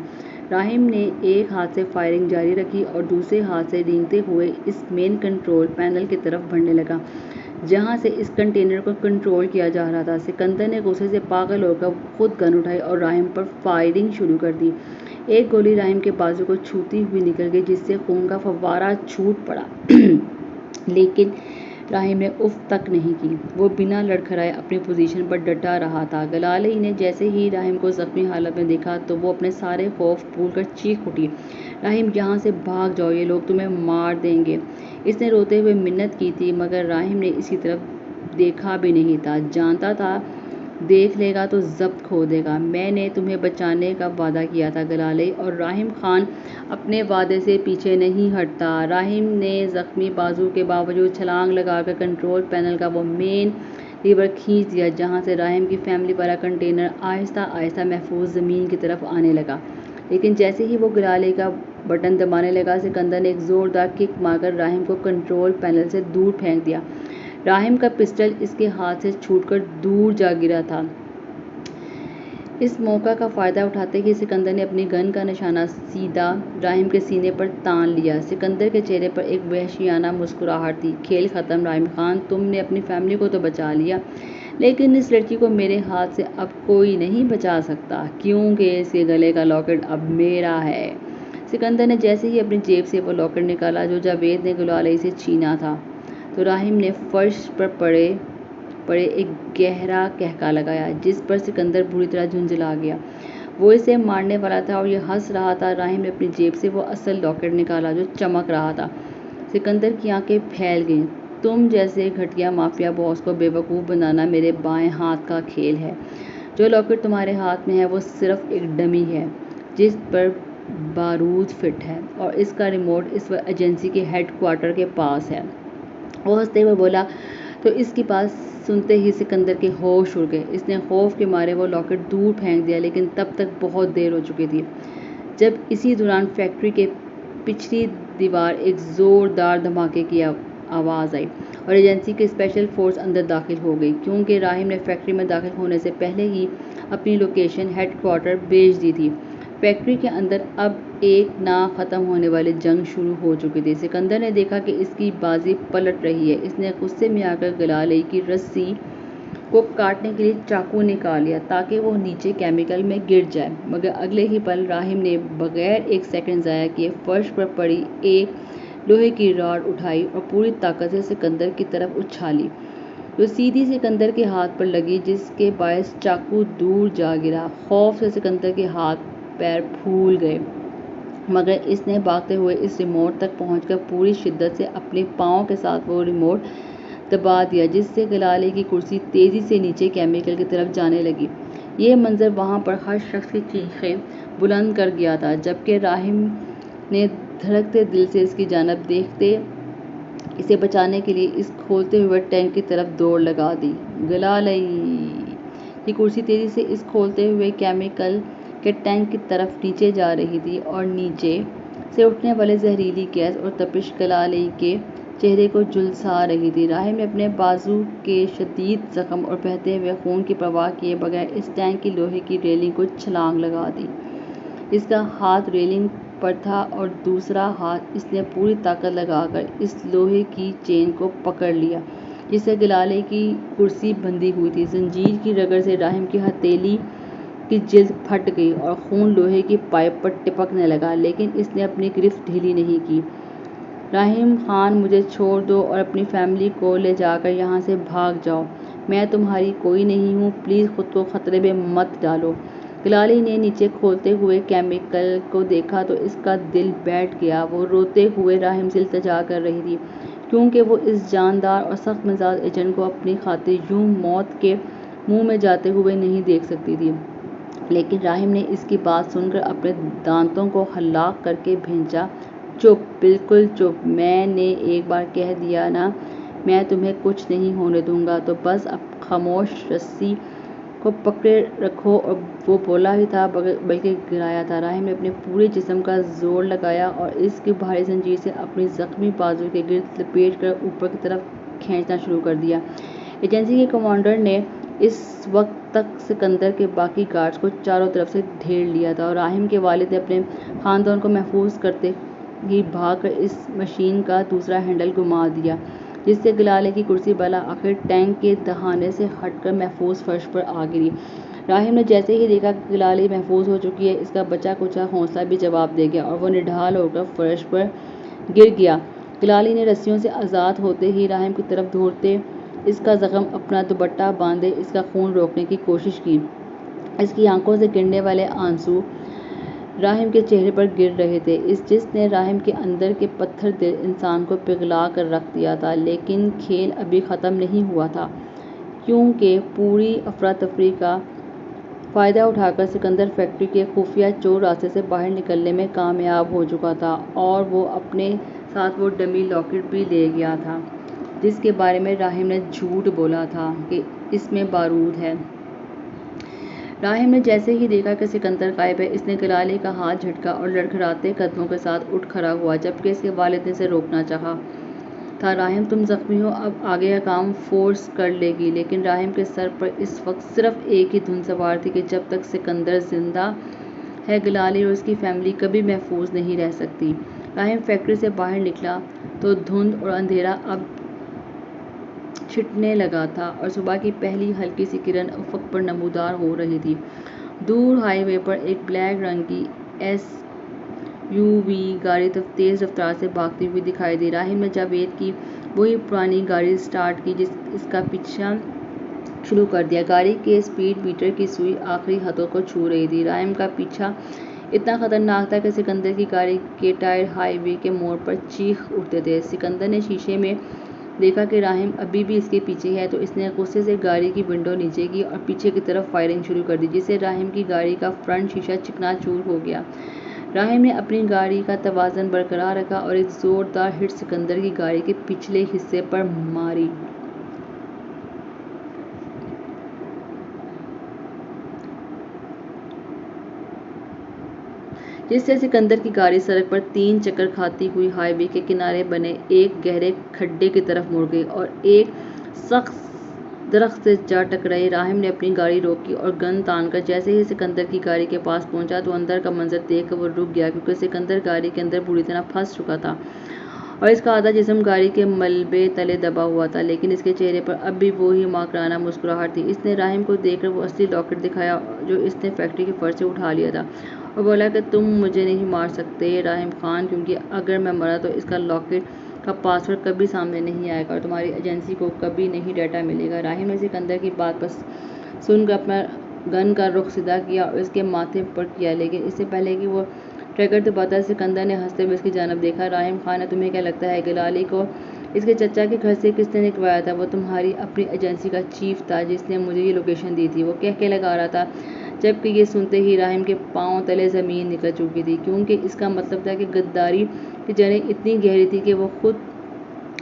راہم نے ایک ہاتھ سے فائرنگ جاری رکھی اور دوسرے ہاتھ سے رینگتے ہوئے اس مین کنٹرول پینل کی طرف بڑھنے لگا جہاں سے اس کنٹینر کو کنٹرول کیا جا رہا تھا۔ سکندر نے غصے سے پاگل ہو کر خود گن اٹھائی اور راہم پر فائرنگ شروع کر دی۔ ایک گولی راہم کے بازو کو چھوتی ہوئی نکل گئی جس سے خون کا فوارہ چھوٹ پڑا لیکن راہم نے اف تک نہیں کی۔ وہ بنا لڑکھڑائے اپنی پوزیشن پر ڈٹا رہا تھا۔ گلالئی نے جیسے ہی راہم کو زخمی حالت میں دیکھا تو وہ اپنے سارے خوف بھول کر چیخ اٹھی، راہم یہاں سے بھاگ جاؤ، یہ لوگ تمہیں مار دیں گے۔ اس نے روتے ہوئے منت کی تھی مگر راہم نے اس کی طرف دیکھا بھی نہیں تھا۔ جانتا تھا دیکھ لے گا تو ضبط کھو دے گا۔ میں نے تمہیں بچانے کا وعدہ کیا تھا گلالئی، اور راہم خان اپنے وعدے سے پیچھے نہیں ہٹتا۔ راہم نے زخمی بازو کے باوجود چھلانگ لگا کر کنٹرول پینل کا وہ مین لیور کھینچ دیا جہاں سے راہم کی فیملی والا کنٹینر آہستہ آہستہ محفوظ زمین کی طرف آنے لگا۔ لیکن جیسے ہی وہ گلالئی کا بٹن دبانے لگا، سکندر نے ایک زوردار کک مار کر راہم کو کنٹرول پینل سے دور پھینک دیا۔ راہم کا پسٹل اس کے ہاتھ سے چھوٹ کر دور جا گرا تھا۔ اس موقع کا فائدہ اٹھاتے ہی سکندر نے اپنی گن کا نشانہ سیدھا راہم کے سینے پر تان لیا۔ سکندر کے چہرے پر ایک وحشیانہ مسکراہٹ تھی۔ کھیل ختم راہم خان، تم نے اپنی فیملی کو تو بچا لیا لیکن اس لڑکی کو میرے ہاتھ سے اب کوئی نہیں بچا سکتا کیونکہ اس کے گلے کا لاکٹ اب میرا ہے۔ سکندر نے جیسے ہی اپنی جیب سے وہ لاکٹ نکالا جو جاوید نے گلالئی سے چھینا تھا تو راہم نے فرش پر پڑے ایک گہرا کہکا لگایا جس پر سکندر بری طرح جھنجھلا گیا۔ وہ اسے مارنے والا تھا اور یہ ہنس رہا تھا۔ راہم نے اپنی جیب سے وہ اصل لاکٹ نکالا جو چمک رہا تھا۔ سکندر کی آنکھیں پھیل گئیں۔ تم جیسے گھٹیا مافیا باس کو بیوقوف بنانا میرے بائیں ہاتھ کا کھیل ہے۔ جو لاکٹ تمہارے ہاتھ میں ہے وہ صرف ایک ڈمی ہے جس پر بارود فٹ ہے اور اس کا ریموٹ اس وقت ایجنسی کے ہیڈ کوارٹر کے پاس ہے۔ وہ ہنستے ہوئے بولا تو اس کی بات سنتے ہی سکندر کے ہوش اڑ گئے۔ اس نے خوف کے مارے وہ لاکٹ دور پھینک دیا لیکن تب تک بہت دیر ہو چکی تھی جب اسی دوران فیکٹری کے پچھلی دیوار ایک زوردار دھماکے کی آواز آئی اور ایجنسی کی اسپیشل فورس اندر داخل ہو گئی کیونکہ راہم نے فیکٹری میں داخل ہونے سے پہلے ہی اپنی لوکیشن ہیڈ کوارٹر بھیج دی تھی۔ فیکٹری کے اندر اب ایک نہ ختم ہونے والی جنگ شروع ہو چکی تھی۔ سکندر نے دیکھا کہ اس کی بازی پلٹ رہی ہے۔ اس نے غصے میں آ کر گلالئی کی رسی کو کاٹنے کے لیے چاقو نکال لیا تاکہ وہ نیچے کیمیکل میں گر جائے مگر اگلے ہی پل راہم نے بغیر ایک سیکنڈ ضائع کیے فرش پر پڑی ایک لوہے کی راڈ اٹھائی اور پوری طاقت سے سکندر کی طرف اچھالی جو سیدھی سکندر کے ہاتھ پر لگی جس کے باعث چاقو دور جا گرا۔ خوف سے سکندر کے ہاتھ پیر پھول گئے مگر اس نے بھاگتے ہوئے اس ریموٹ تک پہنچ کر پوری شدت سے اپنے پاؤں کے ساتھ وہ ریموٹ دبا دیا جس سے گلالئی کی کرسی تیزی سے نیچے کیمیکل کی طرف جانے لگی۔ یہ منظر وہاں پر ہر شخص کی چیخیں بلند کر گیا تھا جبکہ راہم نے دھڑکتے دل سے اس کی جانب دیکھتے اسے بچانے کے لیے اس کھولتے ہوئے ٹینک کی طرف دوڑ لگا دی۔ گلالئی کی کرسی تیزی سے اس کھولتے ہوئے کیمیکل کے ٹینک کی طرف نیچے جا رہی تھی اور نیچے سے اٹھنے والی زہریلی گیس اور تپش گلالئی کے چہرے کو جھلسا رہی تھی۔ راہم نے اپنے بازو کے شدید زخم اور بہتے ہوئے خون کی پرواہ کیے بغیر اس ٹینک کی لوہے کی ریلنگ کو چھلانگ لگا دی۔ اس کا ہاتھ ریلنگ پر تھا اور دوسرا ہاتھ اس نے پوری طاقت لگا کر اس لوہے کی چین کو پکڑ لیا جس سے گلالئی کی کرسی بندھی ہوئی تھی۔ زنجیر کی رگڑ سے راہم کی ہتھیلی کی جلد پھٹ گئی اور خون لوہے کی پائپ پر ٹپکنے لگا لیکن اس نے اپنی گرفت ڈھیلی نہیں کی۔ راہم خان مجھے چھوڑ دو اور اپنی فیملی کو لے جا کر یہاں سے بھاگ جاؤ۔ میں تمہاری کوئی نہیں ہوں، پلیز خود کو خطرے میں مت ڈالو۔ گلالئی نے نیچے کھولتے ہوئے کیمیکل کو دیکھا تو اس کا دل بیٹھ گیا۔ وہ روتے ہوئے راہم سے التجا کر رہی تھی کیونکہ وہ اس جاندار اور سخت مزاج ایجنٹ کو اپنی خاطر یوں موت کے منہ میں جاتے ہوئے نہیں دیکھ سکتی تھی لیکن راہم نے اس کی بات سن کر اپنے دانتوں کو ہلاک کر کے بھینچا، چپ، بالکل چپ، میں نے ایک بار کہہ دیا نا میں تمہیں کچھ نہیں ہونے دوں گا تو بس اب خاموش رسی کو پکڑے رکھو۔ اور وہ بولا ہی تھا بلکہ گرایا تھا۔ راہم نے اپنے پورے جسم کا زور لگایا اور اس کی بھاری زنجیر سے اپنی زخمی بازو کے گرد لپیٹ کر اوپر کی طرف کھینچنا شروع کر دیا۔ ایجنسی کے کمانڈر نے اس وقت تک سکندر کے باقی گارڈز کو چاروں طرف سے گھیر لیا تھا اور راہم کے والد نے اپنے خاندان کو محفوظ کرتے ہی بھاگ کر اس مشین کا دوسرا ہینڈل گھما دیا، جس سے گلالے کی کرسی بالآخر ٹینک کے دہانے سے ہٹ کر محفوظ فرش پر آ گری۔ راہم نے جیسے ہی دیکھا کہ گلالی محفوظ ہو چکی ہے، اس کا بچا کچا حوصلہ بھی جواب دے گیا اور وہ نڈھال ہو کر فرش پر گر گیا۔ گلالی نے رسیوں سے آزاد ہوتے ہی راہم کی طرف دوڑتے اس کا زخم اپنا دوپٹہ باندھے اس کا خون روکنے کی کوشش کی۔ اس کی آنکھوں سے گرنے والے آنسو راہم کے چہرے پر گر رہے تھے، جس نے راہم کے اندر کے پتھر دل انسان کو پگھلا کر رکھ دیا تھا۔ لیکن کھیل ابھی ختم نہیں ہوا تھا، کیونکہ پوری افراتفری کا فائدہ اٹھا کر سکندر فیکٹری کے خفیہ چور راستے سے باہر نکلنے میں کامیاب ہو چکا تھا اور وہ اپنے ساتھ وہ ڈمی لاکٹ بھی لے گیا تھا جس کے بارے میں راہم نے جھوٹ بولا تھا کہ اس میں بارود ہے۔ راہم نے جیسے ہی دیکھا کہ سکندر غائب ہے، اس نے گلالی کا ہاتھ جھٹکا اور لڑکھڑاتے قدموں کے ساتھ اٹھ کھڑا ہوا، جبکہ اس کے والد نے اسے روکنا چاہا تھا۔ راہم تم زخمی ہو، اب آگے کا کام فورس کر لے گی۔ لیکن راہم کے سر پر اس وقت صرف ایک ہی دھن سوار تھی کہ جب تک سکندر زندہ ہے گلالی اور اس کی فیملی کبھی محفوظ نہیں رہ سکتی۔ راہم فیکٹری سے باہر نکلا تو دھند اور اندھیرا اب چھٹنے لگا تھا اور صبح کی پہلی ہلکی سی کرن افق پر نمودار ہو رہی تھی۔ دور ہائی وے پر ایک بلیک رنگ کی ایس یو وی گاڑی تیز رفتار سے بھاگتی ہوئی دکھائی دی۔ راہم نے جاوید کی وہی پرانی گاڑی سٹارٹ کی، اس کا پیچھا شروع کر دیا۔ گاڑی کے سپیڈ میٹر کی سوئی آخری حدوں کو چھو رہی تھی۔ راہم کا پیچھا اتنا خطرناک تھا کہ سکندر کی گاڑی کے ٹائر ہائی وے کے موڑ پر چیخ اٹھتے تھے۔ سکندر نے شیشے میں دیکھا کہ راہم ابھی بھی اس کے پیچھے ہے تو اس نے غصے سے گاڑی کی ونڈو نیچے کی اور پیچھے کی طرف فائرنگ شروع کر دی، جس سے راہم کی گاڑی کا فرنٹ شیشہ چکنا چور ہو گیا۔ راہم نے اپنی گاڑی کا توازن برقرار رکھا اور ایک زوردار ہٹ سکندر کی گاڑی کے پچھلے حصے پر ماری، جس سے سکندر کی گاڑی سڑک پر تین چکر کھاتی ہوئی ہائی وے کے کنارے بنے ایک گہرے کھڈے کی طرف مڑ گئی اور ایک سخت درخت سے جا ٹکرائی۔ راہم نے اپنی گاڑی روکی اور گن تان کر جیسے ہی سکندر کی گاڑی کے پاس پہنچا تو اندر کا منظر دیکھ کر وہ رک گیا، کیونکہ سکندر گاڑی کے اندر بری طرح پھنس چکا تھا اور اس کا آدھا جسم گاڑی کے ملبے تلے دبا ہوا تھا، لیکن اس کے چہرے پر اب بھی وہی ماکرانہ مسکراہٹ تھی۔ اس نے راہم کو دیکھ کر وہ اصلی لاکٹ دکھایا جو اس نے فیکٹری کے فرش سے اٹھا لیا تھا اور بولا کہ تم مجھے نہیں مار سکتے راہم خان، کیونکہ اگر میں مرا تو اس کا لاکٹ کا پاس ورڈ کبھی سامنے نہیں آئے گا اور تمہاری ایجنسی کو کبھی نہیں ڈیٹا ملے گا۔ راہم نے سکندر کی بات پر سن کر اپنا گن کا رخ سیدھا کیا اور اس کے ماتھے پر کیا، لیکن اس سے پہلے کہ وہ ٹریگر دباتا سکندر نے ہنستے ہوئے اس کی جانب دیکھا۔ راہم خان، تمہیں کیا لگتا ہے گلالی کو اس کے چچا کے گھر سے کس نے نکلوایا تھا؟ وہ تمہاری اپنی ایجنسی کا چیف تھا جس نے مجھے یہ لوکیشن دی تھی، وہ کہہ کے لگا رہا تھا، جبکہ یہ سنتے ہی راہم کے پاؤں تلے زمین نکل چکی تھی، کیونکہ اس کا مطلب تھا کہ غداری کی جڑیں اتنی گہری تھی کہ وہ خود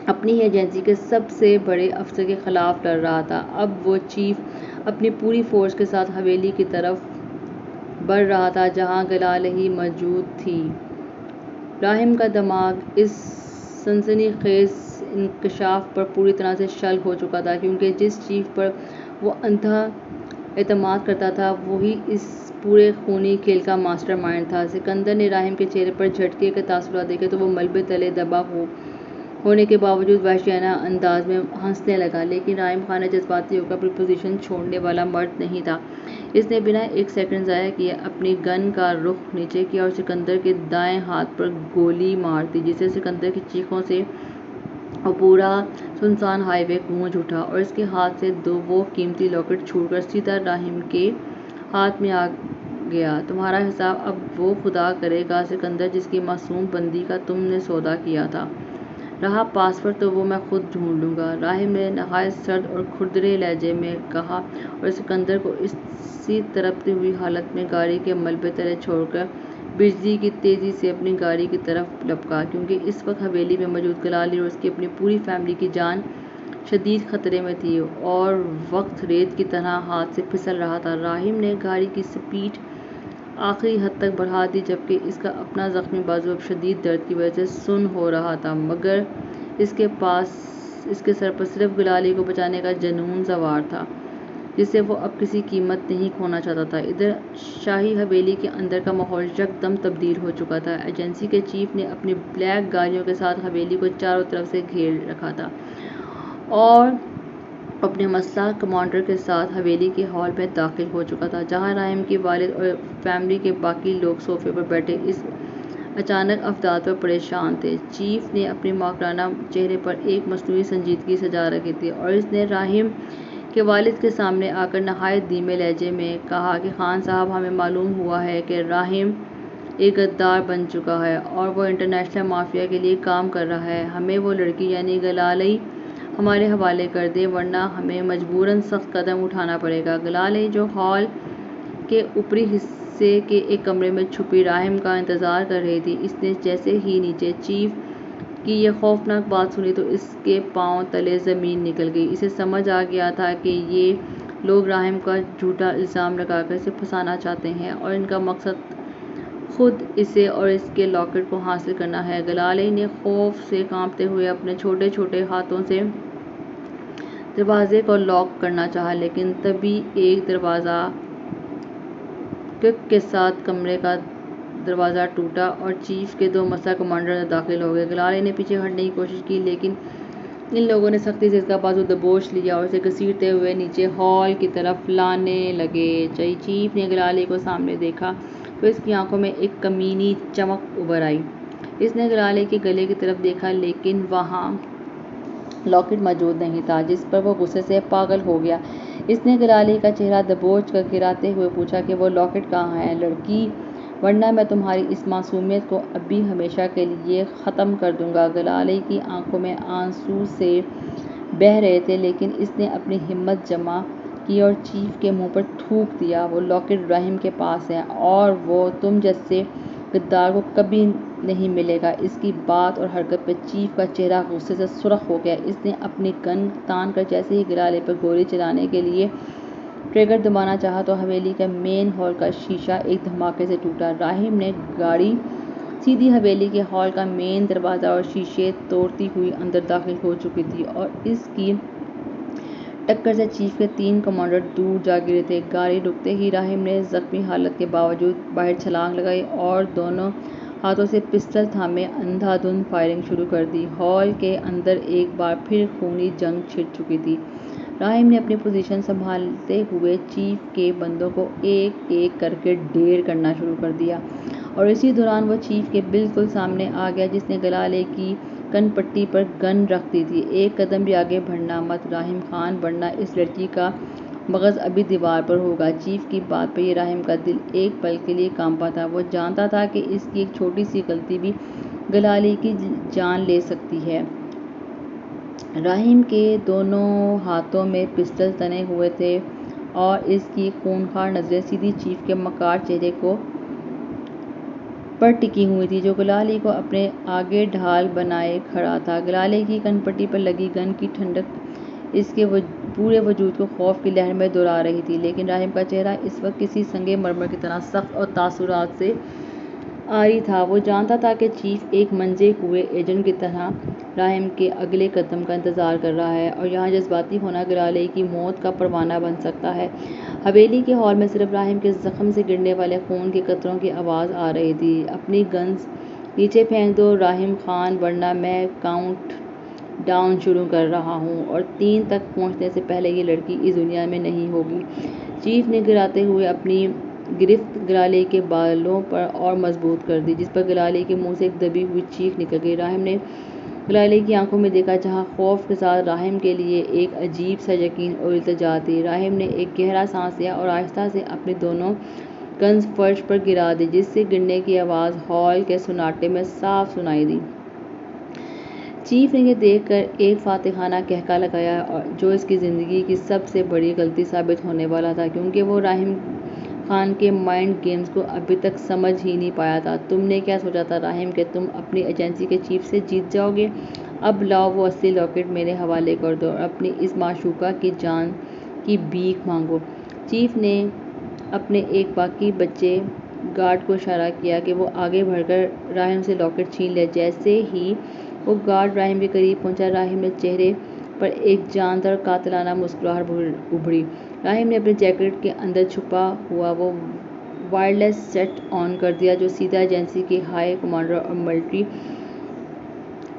اپنی ہی ایجنسی کے سب سے بڑے افسر کے خلاف لڑ رہا تھا۔ اب وہ چیف اپنی پوری فورس کے ساتھ حویلی کی طرف بڑھ رہا تھا جہاں گلالئی موجود تھی۔ راہم کا دماغ اس سنسنی خیز انکشاف پر پوری طرح سے شل ہو چکا تھا، کیونکہ جس چیف پر وہ اندھا اعتماد کرتا تھا وہی اس پورے خونی کھیل کا ماسٹر مائنڈ تھا۔ سکندر نے راہم کے چہرے پر جھٹکے کے تاثرات دیکھے تو وہ ملبے تلے دبا ہونے کے باوجود وحشیانہ انداز میں ہنسنے لگا، لیکن راہم خان جذباتی ہو کر اپنی پوزیشن چھوڑنے والا مرد نہیں تھا۔ اس نے بنا ایک سیکنڈ ضائع کیے اپنی گن کا رخ نیچے کیا اور سکندر کے دائیں ہاتھ پر گولی مار دی، جس سے سکندر کی چیخوں سے وہ پورا سنسان ہائی وے گونج اٹھا اور اس کے ہاتھ سے وہ قیمتی لاکٹ چھوٹ کر سیدھا راہم کے ہاتھ میں آ گیا۔ تمہارا حساب اب وہ خدا کرے گا سکندر جس کی معصوم بندی کا تم نے سودا کیا تھا، رہا پاس ورڈ تو وہ میں خود ڈھونڈ لوں گا، راہم نے نہایت سرد اور کھردرے لہجے میں کہا اور سکندر کو اسی تڑپتی ہوئی حالت میں گاڑی کے ملبے تلے چھوڑ کر بجلی کی تیزی سے اپنی گاڑی کی طرف لپکا، کیونکہ اس وقت حویلی میں موجود گلالی اور اس کی اپنی پوری فیملی کی جان شدید خطرے میں تھی اور وقت ریت کی طرح ہاتھ سے پھسل رہا تھا۔ راہم نے گاڑی کی سپیڈ آخری حد تک بڑھا دی، جبکہ اس کا اپنا زخمی بازو اب شدید درد کی وجہ سے سن ہو رہا تھا، مگر اس کے سر پر صرف گلالی کو بچانے کا جنون سوار تھا، جسے وہ اب کسی قیمت نہیں کھونا چاہتا تھا۔ ادھر شاہی حویلی کے اندر کا ماحول یکدم تبدیل ہو چکا تھا۔ ایجنسی کے چیف نے اپنی بلیک گاڑیوں کے ساتھ حویلی کو چاروں طرف سے گھیر رکھا تھا اور اپنے مسلح کمانڈر کے ساتھ حویلی کے ہال میں داخل ہو چکا تھا، جہاں راہم کی والد اور فیملی کے باقی لوگ صوفے پر بیٹھے اس اچانک افداد پر پریشان تھے۔ چیف نے اپنے ماکرانہ چہرے پر ایک مصنوعی سنجیدگی سجا رکھی تھی اور اس نے راہم کے والد کے سامنے آ کر نہایت دھیمے لہجے میں کہا کہ خان صاحب، ہمیں معلوم ہوا ہے کہ راہم ایک غدار بن چکا ہے اور وہ انٹرنیشنل مافیا کے لیے کام کر رہا ہے۔ ہمیں وہ لڑکی یعنی گلالئی ہمارے حوالے کر دے، ورنہ ہمیں مجبوراً سخت قدم اٹھانا پڑے گا۔ گلالئی، جو ہال کے اوپری حصے کے ایک کمرے میں چھپی راہم کا انتظار کر رہی تھی، اس نے جیسے ہی نیچے چیف کی یہ خوفناک بات سنی تو اس کے پاؤں تلے زمین نکل گئی۔ اسے سمجھ آ گیا تھا کہ یہ لوگ راہم کا جھوٹا الزام لگا کر اسے پھنسانا چاہتے ہیں اور ان کا مقصد خود اسے اور اس کے لاکٹ کو حاصل کرنا ہے۔ گلالئی نے خوف سے کانپتے ہوئے اپنے چھوٹے چھوٹے ہاتھوں سے دروازے کو لاک کرنا چاہا، لیکن تبھی ایک دروازہ کک کے ساتھ کمرے کا دروازہ ٹوٹا اور چیف کے دو مسلح کمانڈر داخل ہو گئے۔ گلالئی نے پیچھے ہٹنے کی کوشش کی، لیکن ان لوگوں نے سختی سے اس کا بازو دبوچ لیا اور اسے گھسیٹتے ہوئے نیچے ہال کی طرف لانے لگے۔ چیف نے گلالئی کو سامنے دیکھا تو اس کی آنکھوں میں ایک کمینی چمک ابھر آئی۔ اس نے گلالئی کے گلے کی طرف دیکھا، لیکن وہاں لاکٹ موجود نہیں تھا، جس پر وہ غصے سے پاگل ہو گیا۔ اس نے گلالئی کا چہرہ دبوچ کر گراتے ہوئے پوچھا کہ وہ لاکٹ کہاں ہے، لڑکی، ورنہ میں تمہاری اس معصومیت کو ابھی ہمیشہ کے لیے ختم کر دوں گا۔ گلالئی کی آنکھوں میں آنسو سے بہہ رہے تھے، لیکن اس نے اپنی ہمت جمع کی اور چیف کے منہ پر تھوک دیا، وہ لاکٹ راہم کے پاس ہے اور وہ تم جیسے غدار کو کبھی نہیں ملے گا۔ اس کی بات اور حرکت پہ چیف کا چہرہ غصے سے سرخ ہو گیا۔ اس نے اپنی گن تان کر جیسے ہی گلالئی پر گولی چلانے کے لیے ٹریگر دبانا چاہا تو حویلی کا مین ہال کا شیشہ ایک دھماکے سے ٹوٹا۔ راہم نے گاڑی سیدھی حویلی کے ہال کا مین دروازہ اور شیشے توڑتی ہوئی اندر داخل ہو چکی تھی اور اس کی ٹکر سے چیف کے 3 کمانڈر دور جا گرے تھے۔ گاڑی رکتے ہی راہم نے زخمی حالت کے باوجود باہر چھلانگ لگائی اور دونوں ہاتھوں سے پسٹل تھامے اندھا دھند فائرنگ شروع کر دی۔ ہال کے اندر ایک بار پھر خونی جنگ چھڑ چکی تھی۔ راہم نے اپنی پوزیشن سنبھالتے ہوئے چیف کے بندوں کو ایک ایک کر کے ڈھیر کرنا شروع کر دیا اور اسی دوران وہ چیف کے بالکل سامنے آ گیا، جس نے گلالئی کی کن پٹی پر گن رکھ دی تھی۔ ایک قدم بھی آگے بڑھنا مت راہم خان، ورنہ اس لڑکی کا مغز ابھی دیوار پر ہوگا۔ چیف کی بات پہ راہم کا دل ایک پل کے لیے کانپا تھا۔ وہ جانتا تھا کہ اس کی ایک چھوٹی سی غلطی بھی گلالئی کی جان لے سکتی ہے۔ راہم کے دونوں ہاتھوں میں پسٹل تنے ہوئے تھے اور اس کی خونخوار نظریں سیدھی چیف کے مکار چہرے پر ٹکی ہوئی تھیں، جو گلالئی کو اپنے آگے ڈھال بنائے کھڑا تھا۔ گلالئی کی کن پٹی پر لگی گن کی ٹھنڈک اس کے پورے وجود کو خوف کی لہر میں دوڑا رہی تھی، لیکن راہم کا چہرہ اس وقت کسی سنگ مرمر کی طرح سخت اور تاثرات سے عاری تھا۔ وہ جانتا تھا کہ چیف ایک منجے ہوئے ایجنٹ کی طرح راہم کے اگلے قدم کا انتظار کر رہا ہے اور یہاں جذباتی ہونا گلالئی کی موت کا پروانہ بن سکتا ہے۔ حویلی کے ہال میں صرف راہم کے زخم سے گرنے والے خون کے قطروں کی آواز آ رہی تھی۔ اپنی گنز نیچے پھینک دو راہم خان، ورنہ میں کاؤنٹ ڈاؤن شروع کر رہا ہوں اور 3 تک پہنچنے سے پہلے یہ لڑکی اس دنیا میں نہیں ہوگی۔ چیف نے گراتے ہوئے اپنی گرفت گلالئی کے بالوں پر اور مضبوط کر دی، جس پر گلالئی کے منہ سے ایک دبی ہوئی چیخ نکل گئی۔ راہم نے گلالئی کی آنکھوں میں دیکھا، جہاں خوف کے ساتھ راہم کے لیے ایک عجیب سا یقین اور التجا تھی۔ راہم نے ایک گہرا سانس لیا اور آہستہ سے اپنی دونوں گنز فرش پر گرا دی، جس سے گرنے کی آواز ہال کے سناٹے میں صاف سنائی دی۔ چیف نے یہ دیکھ کر ایک فاتحانہ قہقہہ لگایا، جو اس کی زندگی کی سب سے بڑی غلطی ثابت ہونے والا تھا، کیونکہ وہ راہم خان کے مائنڈ گیمز کو ابھی تک سمجھ ہی نہیں پایا تھا۔ تم نے کیا سوچا تھا راہم کہ تم اپنی ایجنسی کے چیف سے جیت جاؤ گے؟ اب لاؤ وہ اصلی لاکٹ میرے حوالے کر دو اور اپنی اس معشوقہ کی جان کی بھیک مانگو۔ چیف نے اپنے ایک باقی بچے گارڈ کو اشارہ کیا کہ وہ آگے بڑھ کر راہم سے لاکٹ چھین لے۔ جیسے ہی وہ گارڈ راہم کے قریب پہنچا، راہم کے چہرے پر ایک جاندار قاتلانہ مسکراہٹ ابھری۔ راہم نے اپنے جیکٹ کے اندر چھپا ہوا وہ وائرلیس سیٹ آن کر دیا جو سیدھا ایجنسی کے ہائی کمانڈر اور ملٹری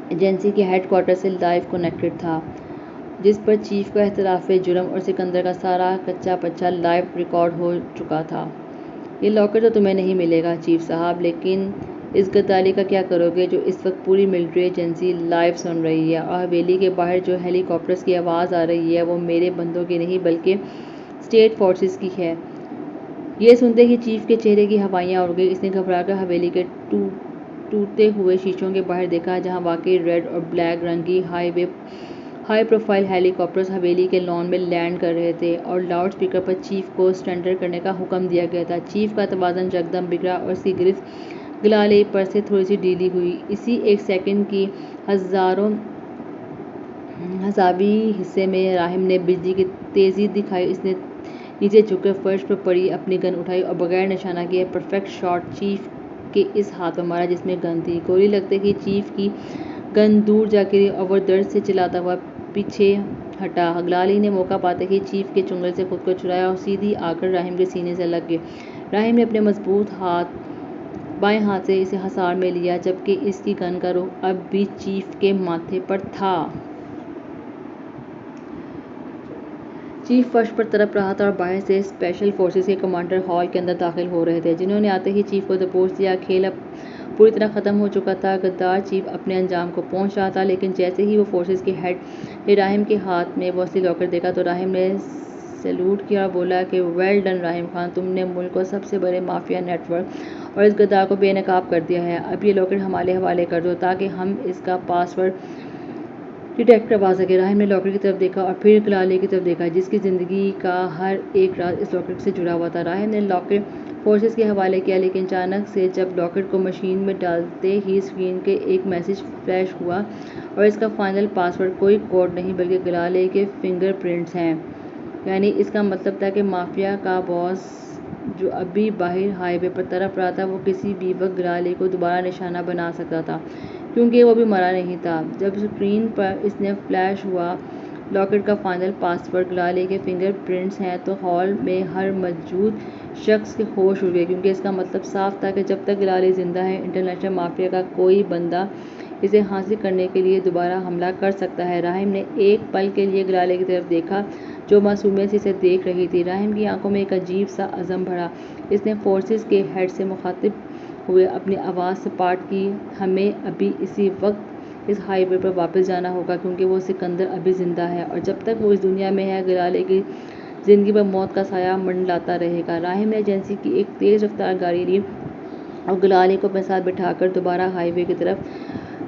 ایجنسی کے ہیڈ کوارٹر سے لائیو کنیکٹڈ تھا، جس پر چیف کا اعتراف جرم اور سکندر کا سارا کچا پچا لائیو ریکارڈ ہو چکا تھا۔ یہ لاکر تو تمہیں نہیں ملے گا چیف صاحب، لیکن اس غداری کا کیا کرو گے جو اس وقت پوری ملٹری ایجنسی لائیو سن رہی ہے، اور حویلی کے باہر جو ہیلی کاپٹرز کی آواز آ رہی ہے وہ میرے بندوں کی نہیں بلکہ اسٹیٹ فورسز کی ہے۔ یہ سنتے ہی چیف کے چہرے کی ہوائیاں اڑ گئی۔ اس نے گھبرا کر حویلی کے ٹوٹتے ہوئے شیشوں کے باہر دیکھا جہاں واقعی ریڈ اور بلیک رنگ کی ہائی پروفائل ہیلی کاپٹرز حویلی کے لان میں لینڈ کر رہے تھے اور لاؤڈ سپیکر پر چیف کو سرنڈر کرنے کا حکم دیا گیا تھا۔ چیف کا توازن یکدم بگڑا اور اس کی گرفت گلالے پر سے تھوڑی سی ڈھیلی ہوئی۔ اسی ایک سیکنڈ کی ہزارویں حصے میں راہم نے بجلی کی تیزی دکھائی۔ اس نے نیچے جھک کر فرش پر پڑی اپنی گن اٹھائی اور بغیر نشانہ کیے پرفیکٹ شاٹ چیف کے اس ہاتھ پر مارا جس میں گن تھی۔ گولی لگتے ہی چیف کی گن دور جا گری اور وہ درد سے چلاتا ہوا پیچھے ہٹا۔ گلالے نے موقع پاتے ہی چیف کے چنگل سے خود کو چھڑایا اور سیدھی آ کر راہم کے سینے سے لگ گئی۔ راہم نے اپنے مضبوط بائیں ہاتھ سے اسے حصار میں لیا جبکہ اس کی گن کا رخ اب بھی چیف کے ماتھے پر تھا۔ چیف فرش پر تڑپ رہا تھا اور باہر سے اسپیشل فورسز کے کمانڈر ہال کے اندر داخل ہو رہے تھے جنہوں نے آتے ہی چیف کو دبوچ لیا۔ کھیل اب پوری طرح ختم ہو چکا تھا۔ غدار چیف اپنے انجام کو پہنچ رہا تھا، لیکن جیسے ہی وہ فورسز کے ہیڈ نے راہم کے ہاتھ میں وہ اصلی لاکر دیکھا تو راہم نے سیلوٹ کیا اور بولا کہ ویل ڈن راہم خان، تم نے ملک کو سب سے بڑے مافیا نیٹ ورک اور اس غدار کو بے نقاب کر دیا ہے۔ اب یہ لاکر ہمارے حوالے کر دو تاکہ ہم اس کا پاس ورڈ ڈیٹیکٹ کروا سکیں۔ راہم نے لاکر کی طرف دیکھا اور پھر گلالے کی طرف دیکھا جس کی زندگی کا ہر ایک راز اس لاکر سے جڑا ہوا تھا۔ راہم نے لاکر فورسز کے حوالے کیا، لیکن اچانک سے جب لاکر کو مشین میں ڈالتے ہی اسکرین کے ایک میسج فلیش ہوا اور اس کا فائنل پاس ورڈ کوئی کوڈ نہیں بلکہ گلالے کے فنگر پرنٹس ہیں۔ یعنی اس کا مطلب تھا کہ مافیا کا باس جو ابھی باہر ہائی وے پر تڑپ رہا تھا وہ کسی بھی وقت گلالے کو دوبارہ نشانہ بنا سکتا تھا کیونکہ وہ بھی مرا نہیں تھا۔ جب اسکرین پر اس نے فلیش ہوا لاکر کا فائنل پاس ورڈ گلالے کے فنگر پرنٹس ہیں تو ہال میں ہر موجود شخص کے ہوش اڑ گئے کیونکہ اس کا مطلب صاف تھا کہ جب تک گلالے زندہ ہے انٹرنیشنل مافیا کا کوئی بندہ اسے حاصل کرنے کے لیے دوبارہ حملہ کر سکتا ہے۔ راہم نے ایک پل کے لیے گلالے کی طرف دیکھا جو معصومیت سے اسے دیکھ رہی تھی۔ راہم کی آنکھوں میں ایک عجیب سا عزم بھرا۔ اس نے فورسز کے ہیڈ سے مخاطب ہوئے اپنی آواز سپاٹ کی، ہمیں ابھی اسی وقت اس ہائی وے پر واپس جانا ہوگا کیونکہ وہ سکندر ابھی زندہ ہے اور جب تک وہ اس دنیا میں ہے گلالے کی زندگی پر موت کا سایہ منڈلاتا رہے گا۔ راہم نے ایجنسی کی ایک تیز رفتار گاڑی لی اور گلالے کو اپنے ساتھ بٹھا کر دوبارہ ہائی وے کی طرف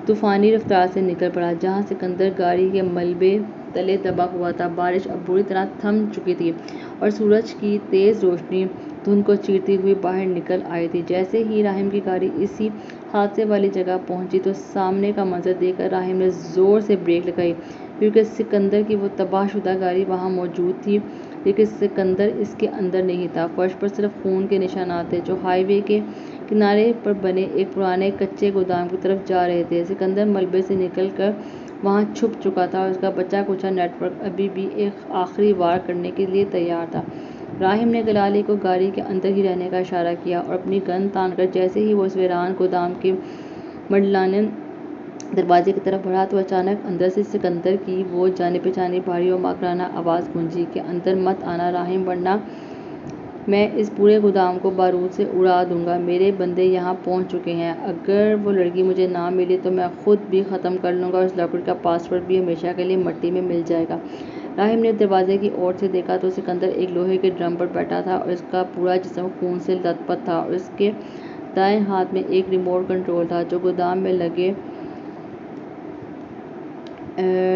طوفانی رفتار سے نکل پڑا جہاں سکندر گاڑی کے ملبے تلے دبا ہوا تھا۔ بارش اب بری طرح تھم چکی تھی اور سورج کی تیز روشنی دھند کو چیرتی ہوئی باہر نکل آئی تھی۔ جیسے ہی راہم کی گاڑی اسی حادثے والی جگہ پہنچی تو سامنے کا منظر دیکھ کر راہم نے زور سے بریک لگائی کیونکہ سکندر کی وہ تباہ شدہ گاڑی وہاں موجود تھی لیکن سکندر اس کے اندر نہیں تھا۔ فرش پر صرف خون کے نشانات تھے جو ہائی وے کے کنارے پر بنے ایک پرانے کچے گودام کی طرف جا رہے تھے۔ سکندر ملبے سے نکل کر وہاں چھپ چکا تھا اور اس کا بچا کچا نیٹ ورک ابھی بھی ایک آخری وار کرنے کے لیے تیار تھا۔ راہم نے گلالے کو گاڑی کے اندر ہی رہنے کا اشارہ کیا اور اپنی گن تان کر جیسے ہی وہ اس ویران گودام کے منڈلانے دروازے کی طرف بڑھا تو اچانک اندر سے سکندر کی وہ جانے پہچانی بھاری اور مکرانہ آواز گونجی کہ اندر مت آنا راہم ورنہ میں اس پورے گودام کو بارود سے اڑا دوں گا۔ میرے بندے یہاں پہنچ چکے ہیں، اگر وہ لڑکی مجھے نہ ملی تو میں خود بھی ختم کر لوں گا اور اس لاکر کا پاس ورڈ بھی ہمیشہ کے لیے مٹی میں مل جائے گا۔ راہم نے دروازے کی اور سے دیکھا تو سکندر ایک لوہے کے ڈرم پر بیٹھا تھا اور اس کا پورا جسم خون سے لت پت تھا اور اس کے دائیں ہاتھ میں ایک ریموٹ کنٹرول تھا جو گودام میں لگے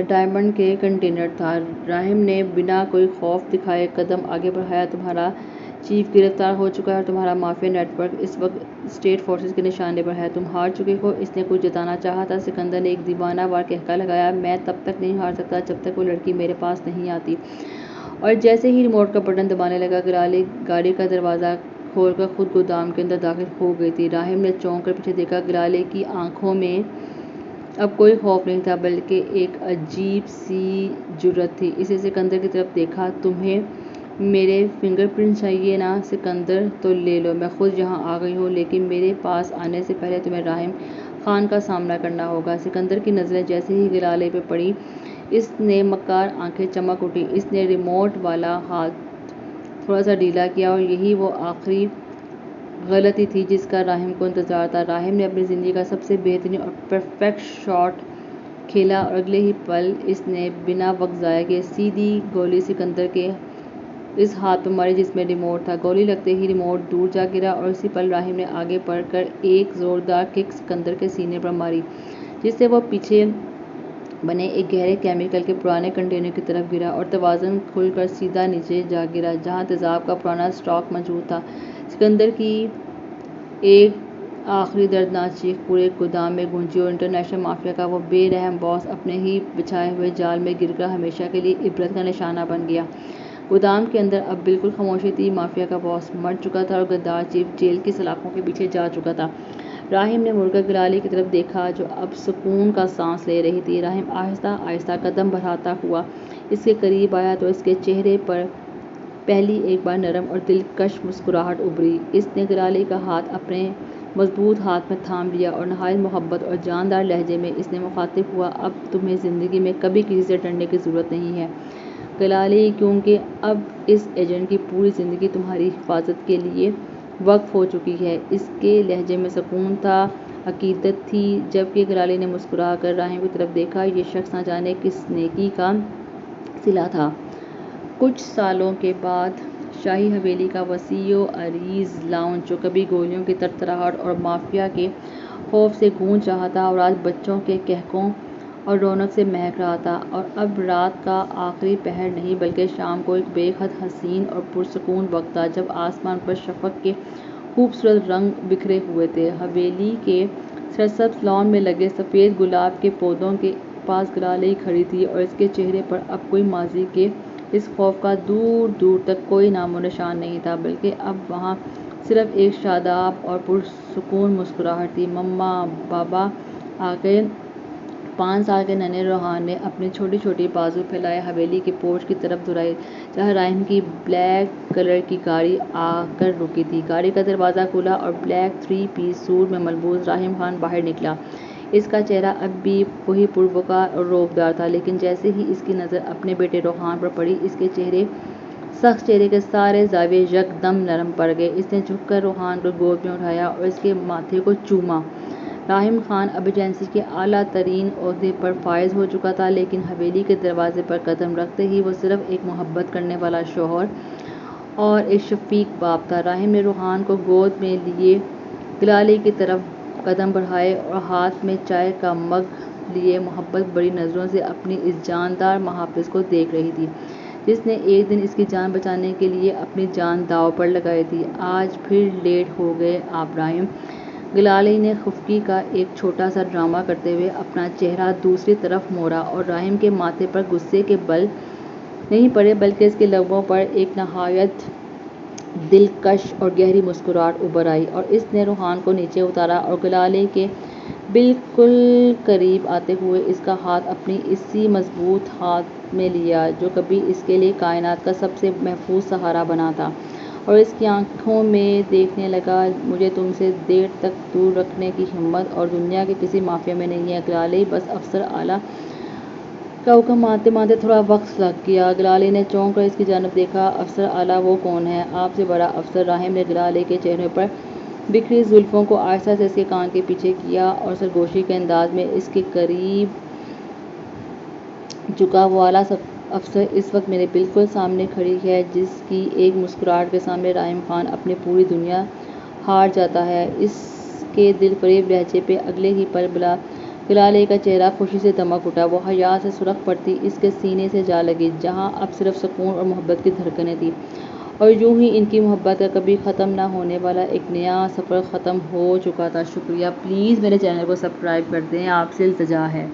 ڈائمنڈ کے کنٹینر تھا۔ راہم نے بنا کوئی خوف دکھائے قدم آگے بڑھایا، تمہارا چیف گرفتار ہو چکا ہے اور تمہارا مافیا نیٹ ورک اس وقت اسٹیٹ فورسز کے نشانے پر ہے، تم ہار چکے ہو۔ اس نے کچھ جتانا چاہا تھا۔ سکندر نے ایک دیوانہ وار کہکا لگایا، میں تب تک نہیں ہار سکتا جب تک وہ لڑکی میرے پاس نہیں آتی، اور جیسے ہی ریموٹ کا بٹن دبانے لگا گلالے گاڑی کا دروازہ کھول کر خود گودام کے اندر داخل ہو گئی تھی۔ راہم نے چونک کر پیچھے دیکھا، گلالے کی آنکھوں میں اب کوئی خوف نہیں تھا بلکہ ایک عجیب سی جرأت تھی۔ اس نے سکندر کی طرف دیکھا، تمہیں میرے فنگر پرنٹ چاہیے نا سکندر؟ تو لے لو، میں خود یہاں آ گئی ہوں، لیکن میرے پاس آنے سے پہلے تمہیں راہم خان کا سامنا کرنا ہوگا۔ سکندر کی نظریں جیسے ہی گلالے پہ پڑی، اس نے مکار آنکھیں چمک اٹھی۔ اس نے ریموٹ والا ہاتھ تھوڑا سا ڈھیلا کیا، اور یہی وہ آخری غلطی تھی جس کا راہم کو انتظار تھا۔ راہم نے اپنی زندگی کا سب سے بہترین اور پرفیکٹ شاٹ کھیلا، اور اگلے ہی پل اس نے بنا وقت ضائع کیے سیدھی گولی سکندر کے اس ہاتھ پہ ماری جس میں ریموٹ تھا۔ گولی لگتے ہی ریموٹ دور جا گرا، اور اسی پل راہم نے آگے بڑھ کر ایک زوردار کک سکندر کے سینے پر ماری، جس سے وہ پیچھے بنے ایک گہرے کیمیکل کے پرانے کنٹینر کی طرف گرا اور توازن کھل کر سیدھا نیچے جا گرا جہاں تیزاب کا پرانا اسٹاک موجود تھا۔ سکندر کی ایک آخری دردناک چیخ پورے گودام میں گونجی، اور انٹرنیشنل مافیا کا وہ بے رحم باس اپنے ہی بچھائے ہوئے جال میں گر کر ہمیشہ کے لیے عبرت کا نشانہ بن گیا۔ گودام کے اندر اب بالکل خاموشی تھی۔ مافیا کا باس مر چکا تھا، اور غدار چیف جیل کی سلاخوں کے پیچھے جا چکا تھا۔ راہم نے مڑ کر گلالے کی طرف دیکھا، جو اب سکون کا سانس لے رہی تھی۔ راہم آہستہ آہستہ قدم بڑھاتا ہوا اس کے قریب آیا تو اس کے چہرے پر پہلی ایک بار نرم اور دلکش مسکراہٹ ابھری۔ اس نے گلالے کا ہاتھ اپنے مضبوط ہاتھ میں تھام لیا، اور نہایت محبت اور جاندار لہجے میں اس نے مخاطب ہوا، اب تمہیں زندگی میں کبھی کسی سے ڈرنے کی ضرورت نہیں ہے گلالے، کیونکہ اب اس ایجنٹ کی پوری زندگی تمہاری حفاظت کے لیے وقف ہو چکی ہے۔ اس کے لہجے میں سکون تھا، عقیدت تھی، جبکہ گلالے نے مسکرا کر راہم کی طرف دیکھا۔ یہ شخص نہ جانے کس نیکی کا صلہ تھا۔ کچھ سالوں کے بعد شاہی حویلی کا وسیع و عریض لاؤنج، جو کبھی گولیوں کی تڑتڑاہٹ اور مافیا کے خوف سے گونج رہا تھا، اور آج بچوں کے قہقہوں اور رونق سے مہک رہا تھا، اور اب رات کا آخری پہر نہیں بلکہ شام کو ایک بے حد حسین اور پرسکون وقت تھا جب آسمان پر شفق کے خوبصورت رنگ بکھرے ہوئے تھے۔ حویلی کے سرسبز لان میں لگے سفید گلاب کے پودوں کے پاس گلالے کھڑی تھی، اور اس کے چہرے پر اب کوئی ماضی کے اس خوف کا دور دور تک کوئی نام و نشان نہیں تھا، بلکہ اب وہاں صرف ایک شاداب اور پرسکون مسکراہٹ تھی۔ مما، بابا آ گئے۔ 5 سال کے ننھے روحان نے اپنی چھوٹی چھوٹی بازو پھیلائے حویلی کے پورچ کی طرف دھڑائی، جہاں راہم کی بلیک کلر کی گاڑی آ کر رکی تھی۔ گاڑی کا دروازہ کھلا، اور بلیک 3 پیس سوٹ میں ملبوس راہم خان باہر نکلا۔ اس کا چہرہ اب بھی وہی پروقار اور رعبدار تھا، لیکن جیسے ہی اس کی نظر اپنے بیٹے روحان پر پڑی، اس کے سخت چہرے کے سارے زاویے یکدم نرم پڑ گئے۔ اس نے جھک کر روحان کو گود میں اٹھایا اور اس کے ماتھے کو چوما۔ راہم خان اب ایجنسی کے اعلیٰ ترین عہدے پر فائز ہو چکا تھا، لیکن حویلی کے دروازے پر قدم رکھتے ہی وہ صرف ایک محبت کرنے والا شوہر اور ایک شفیق باپ تھا۔ راہم نے روحان کو گود میں لیے گلالے کی طرف قدم بڑھائے، اور ہاتھ میں چائے کا مگ لیے محبت بھری نظروں سے اپنی اس جاندار محافظ کو دیکھ رہی تھی، جس نے ایک دن اس کی جان بچانے کے لیے اپنی جان داؤ پر لگائی تھی۔ آج پھر لیٹ ہو گئے آپ راہم، گلالے نے خفگی کا ایک چھوٹا سا ڈرامہ کرتے ہوئے اپنا چہرہ دوسری طرف موڑا، اور راہم کے ماتھے پر غصے کے بل نہیں پڑے بلکہ اس کے لبوں پر ایک نہایت دلکش اور گہری مسکراہٹ ابھر آئی، اور اس نے روحان کو نیچے اتارا اور گلالے کے بالکل قریب آتے ہوئے اس کا ہاتھ اپنی اسی مضبوط ہاتھ میں لیا جو کبھی اس کے لیے کائنات کا سب سے محفوظ سہارا بنا تھا، اور اس کی آنکھوں میں دیکھنے لگا، مجھے تم سے دیر تک دور رکھنے کی ہمت اور دنیا کے کسی مافیا میں نہیں ہے گلالے، بس افسر اعلیٰ کا حکم مانتے مانتے تھوڑا وقت لگ گیا۔ گلالے نے چونک کر اس کی جانب دیکھا۔ افسر اعلیٰ وہ کون ہے؟ آپ سے بڑا افسر؟ راہم نے گلالے کے چہرے پر بکھری زلفوں کو آہستہ سے اس کے کان کے پیچھے کیا، اور سرگوشی کے انداز میں اس کے قریب جھکا۔ وہ اعلیٰ افسر اس وقت میرے بالکل سامنے کھڑی ہے، جس کی ایک مسکراہٹ کے سامنے راہم خان اپنی پوری دنیا ہار جاتا ہے۔ اس کے دلفریب لہجے پہ اگلے ہی پل گلالے کا چہرہ خوشی سے دمک اٹھا۔ وہ حیا سے سرخ پرتی اس کے سینے سے جا لگی، جہاں اب صرف سکون اور محبت کی دھڑکنیں تھیں، اور یوں ہی ان کی محبت کا کبھی ختم نہ ہونے والا ایک نیا سفر ختم ہو چکا تھا۔ شکریہ، پلیز میرے چینل کو سبسکرائب کر دیں، آپ سے التجا ہے۔